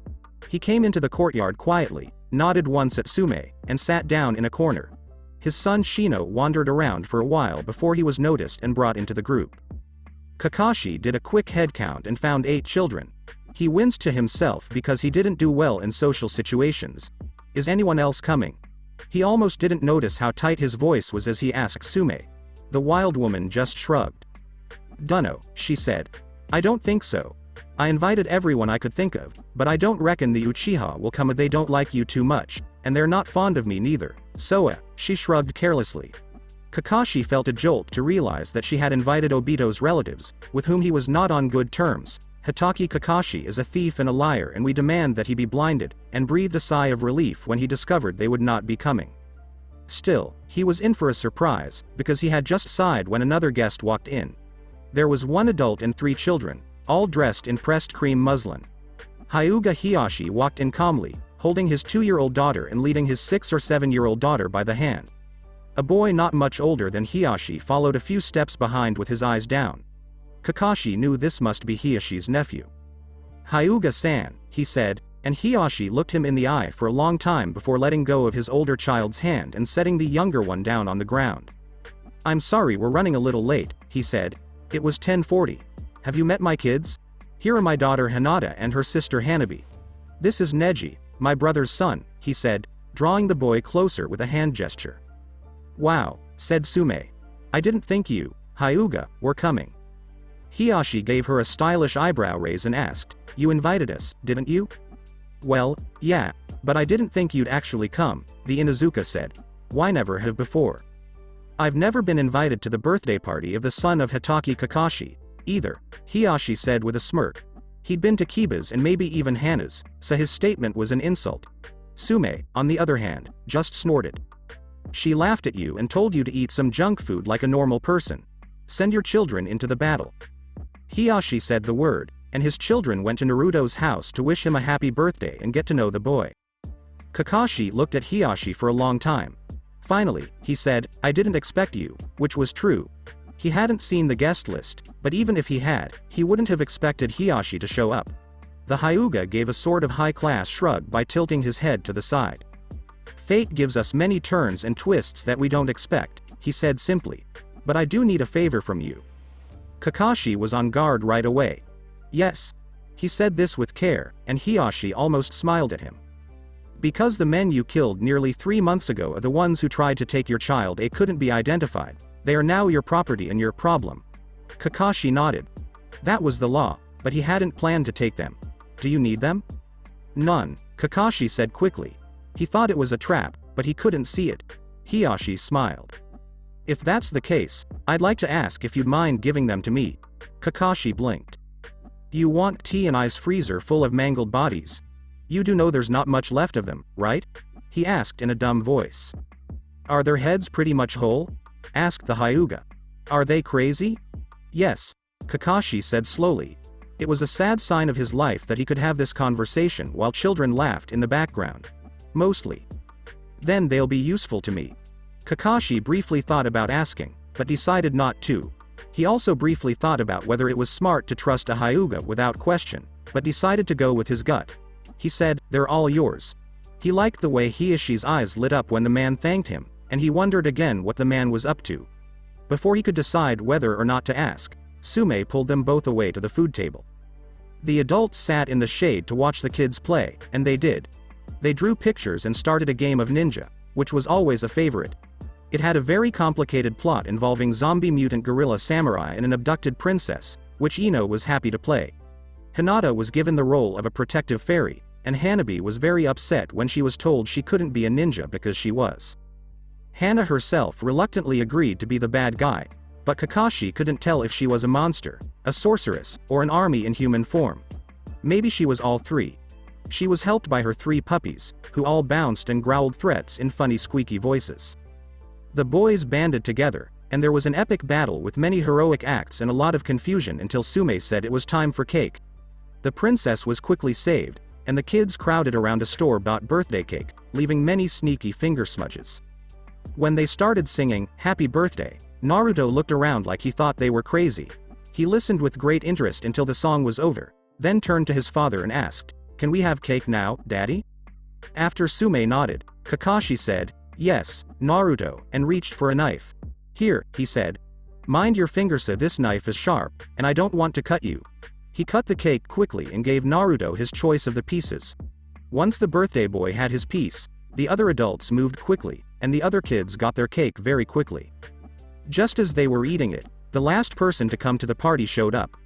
He came into the courtyard quietly, nodded once at Sume, and sat down in a corner. His son Shino wandered around for a while before he was noticed and brought into the group. Kakashi did a quick head count and found 8 children. He winced to himself because he didn't do well in social situations. "Is anyone else coming?" He almost didn't notice how tight his voice was as he asked Sume. The wild woman just shrugged. "Dunno," she said. "I don't think so. I invited everyone I could think of, but I don't reckon the Uchiha will come. They don't like you too much, and they're not fond of me neither." "So, she shrugged carelessly. Kakashi felt a jolt to realize that she had invited Obito's relatives, with whom he was not on good terms. "Hitaki Kakashi is a thief and a liar, and we demand that he be blinded," and breathed a sigh of relief when he discovered they would not be coming. Still, he was in for a surprise, because he had just sighed when another guest walked in. There was 1 adult and 3 children, all dressed in pressed cream muslin. Hyuga Hiyashi walked in calmly, holding his 2-year-old daughter and leading his 6 or 7-year-old daughter by the hand. A boy not much older than Hiyashi followed a few steps behind with his eyes down. Kakashi knew this must be Hiyashi's nephew. "Hyuga-san," he said, and Hiyashi looked him in the eye for a long time before letting go of his older child's hand and setting the younger one down on the ground. "I'm sorry we're running a little late," he said. "It was 10:40. Have you met my kids? Here are my daughter Hinata and her sister Hanabi. This is Neji, my brother's son," he said, drawing the boy closer with a hand gesture. "Wow," said Sume. "I didn't think you, Hyuga, were coming." Hiyashi gave her a stylish eyebrow raise and asked, "You invited us, didn't you?" "Well, yeah, but I didn't think you'd actually come," the Inuzuka said. "Why never have before?" "I've never been invited to the birthday party of the son of Hitaki Kakashi, either," Hiyashi said with a smirk. He'd been to Kiba's and maybe even Hana's, so his statement was an insult. Sume, on the other hand, just snorted. "She laughed at you and told you to eat some junk food like a normal person. Send your children into the battle." Hiyashi said the word, and his children went to Naruto's house to wish him a happy birthday and get to know the boy. Kakashi looked at Hiyashi for a long time. Finally, he said, "I didn't expect you," which was true. He hadn't seen the guest list, but even if he had, he wouldn't have expected Hiyashi to show up. The Hyuga gave a sort of high-class shrug by tilting his head to the side. "Fate gives us many turns and twists that we don't expect," he said simply. "But I do need a favor from you." Kakashi was on guard right away. "Yes." He said this with care, and Hiyashi almost smiled at him. "Because the men you killed nearly 3 months ago are the ones who tried to take your child. They couldn't be identified. They are now your property and your problem." Kakashi nodded. That was the law, but he hadn't planned to take them. "Do you need them?" "None," Kakashi said quickly. He thought it was a trap, but he couldn't see it. Hiyashi smiled. "If that's the case, I'd like to ask if you'd mind giving them to me." Kakashi blinked. "You want T&I's freezer full of mangled bodies? You do know there's not much left of them, right?" he asked in a dumb voice. "Are their heads pretty much whole?" asked the Hyuga. "Are they crazy?" "Yes," Kakashi said slowly. It was a sad sign of his life that he could have this conversation while children laughed in the background. "Mostly." "Then they'll be useful to me." Kakashi briefly thought about asking, but decided not to. He also briefly thought about whether it was smart to trust a Hyuga without question, but decided to go with his gut. He said, "They're all yours." He liked the way Hiashi's eyes lit up when the man thanked him, and he wondered again what the man was up to. Before he could decide whether or not to ask, Sume pulled them both away to the food table. The adults sat in the shade to watch the kids play, and they did. They drew pictures and started a game of ninja, which was always a favorite. It had a very complicated plot involving zombie mutant gorilla samurai and an abducted princess, which Ino was happy to play. Hinata was given the role of a protective fairy, and Hanabi was very upset when she was told she couldn't be a ninja because she was. Hana herself reluctantly agreed to be the bad guy, but Kakashi couldn't tell if she was a monster, a sorceress, or an army in human form. Maybe she was all three. She was helped by her 3 puppies, who all bounced and growled threats in funny squeaky voices. The boys banded together, and there was an epic battle with many heroic acts and a lot of confusion until Sume said it was time for cake. The princess was quickly saved, and the kids crowded around a store-bought birthday cake, leaving many sneaky finger smudges. When they started singing, "Happy Birthday," Naruto looked around like he thought they were crazy. He listened with great interest until the song was over, then turned to his father and asked, "Can we have cake now, Daddy?" After Sume nodded, Kakashi said, "Yes, Naruto," and reached for a knife. "Here," he said. "Mind your fingers, this knife is sharp, and I don't want to cut you." He cut the cake quickly and gave Naruto his choice of the pieces. Once the birthday boy had his piece, the other adults moved quickly, and the other kids got their cake very quickly. Just as they were eating it, the last person to come to the party showed up.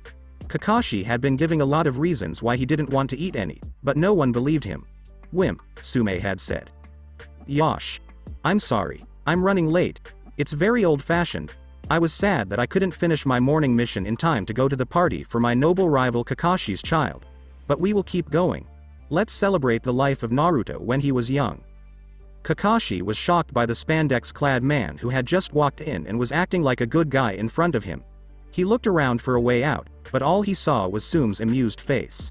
Kakashi had been giving a lot of reasons why he didn't want to eat any, but no one believed him. "Wimp," Sume had said. "Yosh. I'm sorry, I'm running late. It's very old-fashioned. I was sad that I couldn't finish my morning mission in time to go to the party for my noble rival Kakashi's child. But we will keep going. Let's celebrate the life of Naruto when he was young." Kakashi was shocked by the spandex-clad man who had just walked in and was acting like a good guy in front of him. He looked around for a way out, but all he saw was Sume's amused face.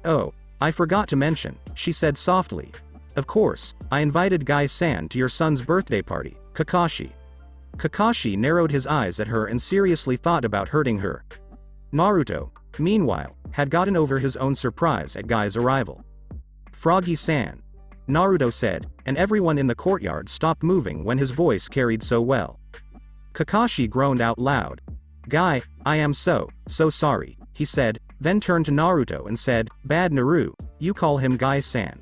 "Oh, I forgot to mention," she said softly. "Of course, I invited Gai-san to your son's birthday party, Kakashi." Kakashi narrowed his eyes at her and seriously thought about hurting her. Naruto, meanwhile, had gotten over his own surprise at Gai's arrival. "Froggy-san," Naruto said, and everyone in the courtyard stopped moving when his voice carried so well. Kakashi groaned out loud. "Gai, I am so sorry," he said, then turned to Naruto and said, "Bad Naru, you call him Gai-san."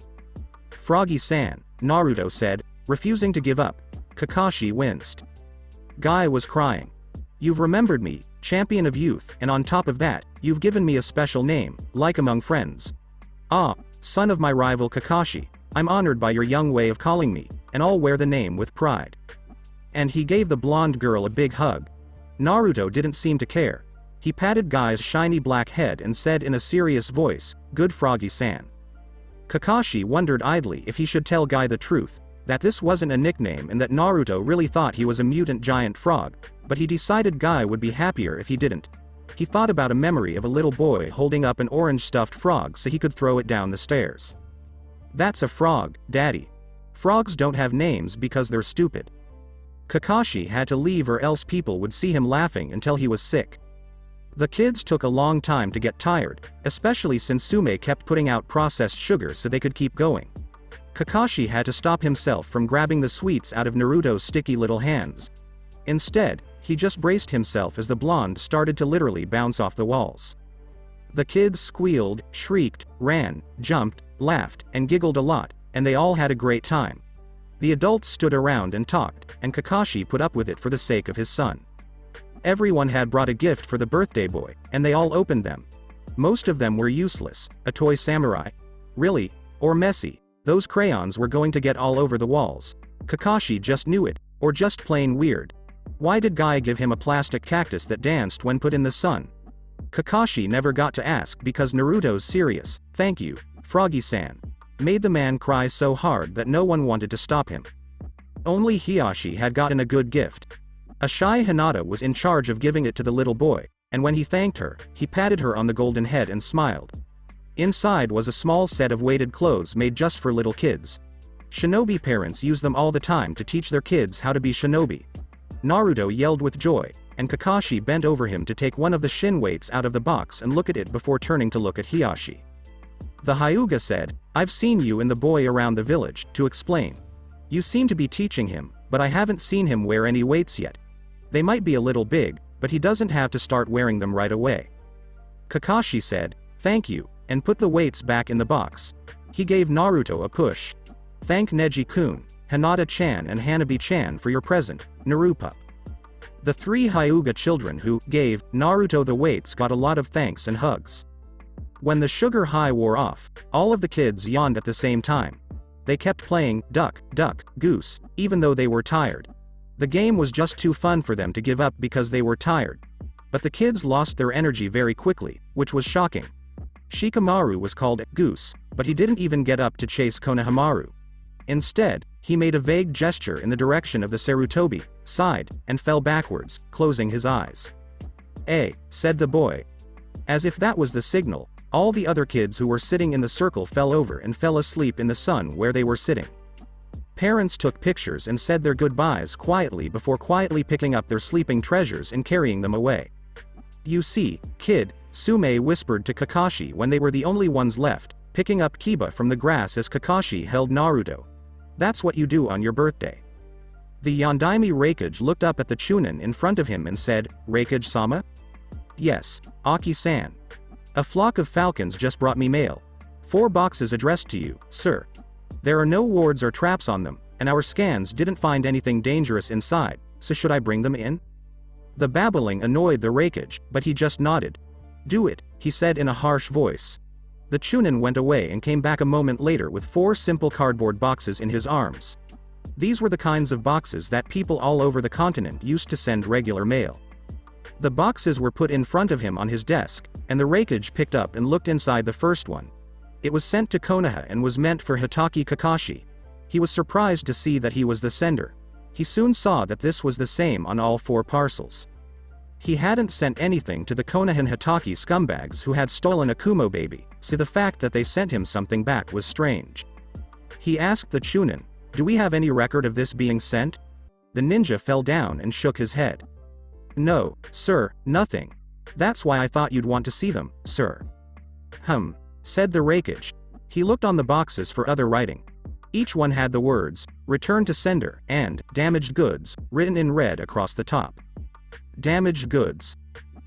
"Froggy-san," Naruto said, refusing to give up. Kakashi winced. Gai was crying. "You've remembered me, champion of youth, and on top of that, you've given me a special name, like among friends. Ah, son of my rival Kakashi, I'm honored by your young way of calling me, and I'll wear the name with pride." And he gave the blonde girl a big hug. Naruto didn't seem to care. He patted Gai's shiny black head and said in a serious voice, "Good Froggy-san." Kakashi wondered idly if he should tell Gai the truth, that this wasn't a nickname and that Naruto really thought he was a mutant giant frog, but he decided Gai would be happier if he didn't. He thought about a memory of a little boy holding up an orange stuffed frog so he could throw it down the stairs. "That's a frog, Daddy. Frogs don't have names because they're stupid." Kakashi had to leave or else people would see him laughing until he was sick. The kids took a long time to get tired, especially since Sume kept putting out processed sugar so they could keep going. Kakashi had to stop himself from grabbing the sweets out of Naruto's sticky little hands. Instead, he just braced himself as the blonde started to literally bounce off the walls. The kids squealed, shrieked, ran, jumped, laughed, and giggled a lot, and they all had a great time. The adults stood around and talked, and Kakashi put up with it for the sake of his son. Everyone had brought a gift for the birthday boy, and they all opened them. Most of them were useless, a toy samurai. Really, or messy, those crayons were going to get all over the walls. Kakashi just knew it, or just plain weird. Why did Gai give him a plastic cactus that danced when put in the sun? Kakashi never got to ask because Naruto's serious, "Thank you, Froggy-san," made the man cry so hard that no one wanted to stop him. Only Hiashi had gotten a good gift. A shy Hinata was in charge of giving it to the little boy, and when he thanked her, he patted her on the golden head and smiled. Inside was a small set of weighted clothes made just for little kids. Shinobi parents use them all the time to teach their kids how to be shinobi. Naruto yelled with joy, and Kakashi bent over him to take one of the shin weights out of the box and look at it before turning to look at Hiyashi. The Hyuga said, "I've seen you and the boy around the village," to explain. "You seem to be teaching him, but I haven't seen him wear any weights yet. They might be a little big, but he doesn't have to start wearing them right away." Kakashi said, "Thank you," and put the weights back in the box. He gave Naruto a push. "Thank Neji-kun, Hinata-chan and Hanabi-chan for your present, Narupup." The three Hyuga children who gave Naruto the weights got a lot of thanks and hugs. When the sugar high wore off, all of the kids yawned at the same time. They kept playing duck, duck, goose, even though they were tired. The game was just too fun for them to give up because they were tired. But the kids lost their energy very quickly, which was shocking. Shikamaru was called Goose, but he didn't even get up to chase Konohamaru. Instead, he made a vague gesture in the direction of the Sarutobi, sighed, and fell backwards, closing his eyes. Said the boy. As if that was the signal, all the other kids who were sitting in the circle fell over and fell asleep in the sun where they were sitting. Parents took pictures and said their goodbyes quietly before quietly picking up their sleeping treasures and carrying them away. "You see, kid," Sume whispered to Kakashi when they were the only ones left, picking up Kiba from the grass as Kakashi held Naruto. "That's what you do on your birthday." The Yondaime Raikage looked up at the Chunin in front of him and said, "Raikage-sama?" "Yes, Aki-san. A flock of falcons just brought me mail. 4 boxes addressed to you, sir. There are no wards or traps on them, and our scans didn't find anything dangerous inside, so should I bring them in?" The babbling annoyed the Raikage, but he just nodded. "Do it," he said in a harsh voice. The Chunin went away and came back a moment later with 4 simple cardboard boxes in his arms. These were the kinds of boxes that people all over the continent used to send regular mail. The boxes were put in front of him on his desk, and the Raikage picked up and looked inside the first one. It was sent to Konoha and was meant for Hitaki Kakashi. He was surprised to see that he was the sender. He soon saw that this was the same on all 4 parcels. He hadn't sent anything to the Konohan Hitaki scumbags who had stolen a Kumo baby, so the fact that they sent him something back was strange. He asked the Chunin, "Do we have any record of this being sent?" The ninja fell down and shook his head. "No, sir, nothing. That's why I thought you'd want to see them, sir." Said the Raikage. He looked on the boxes for other writing. Each one had the words, "Return to sender," and "Damaged goods," written in red across the top. Damaged goods.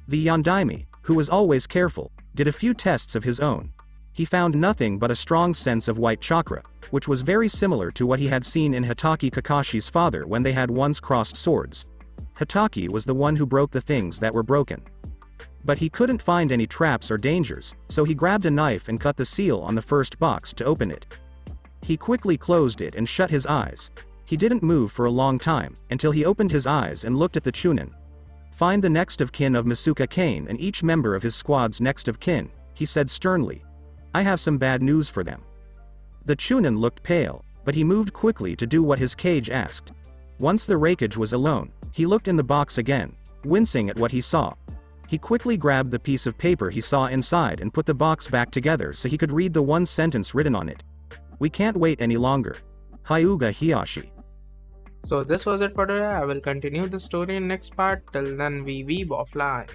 The Yondaime, who was always careful, did a few tests of his own. He found nothing but a strong sense of white chakra, which was very similar to what he had seen in Hitaki Kakashi's father when they had once crossed swords. Hitaki was the one who broke the things that were broken. But he couldn't find any traps or dangers, so he grabbed a knife and cut the seal on the first box to open it. He quickly closed it and shut his eyes. He didn't move for a long time, until he opened his eyes and looked at the Chunin. "Find the next of kin of Masuka Kane and each member of his squad's next of kin," he said sternly. "I have some bad news for them." The Chunin looked pale, but he moved quickly to do what his cage asked. Once the Raikage was alone, he looked in the box again, wincing at what he saw. He quickly grabbed the piece of paper he saw inside and put the box back together so he could read the one sentence written on it. "We can't wait any longer. Hyuga Hiyashi." So this was it for today. I will continue the story in next part. Till then, we weeb offline.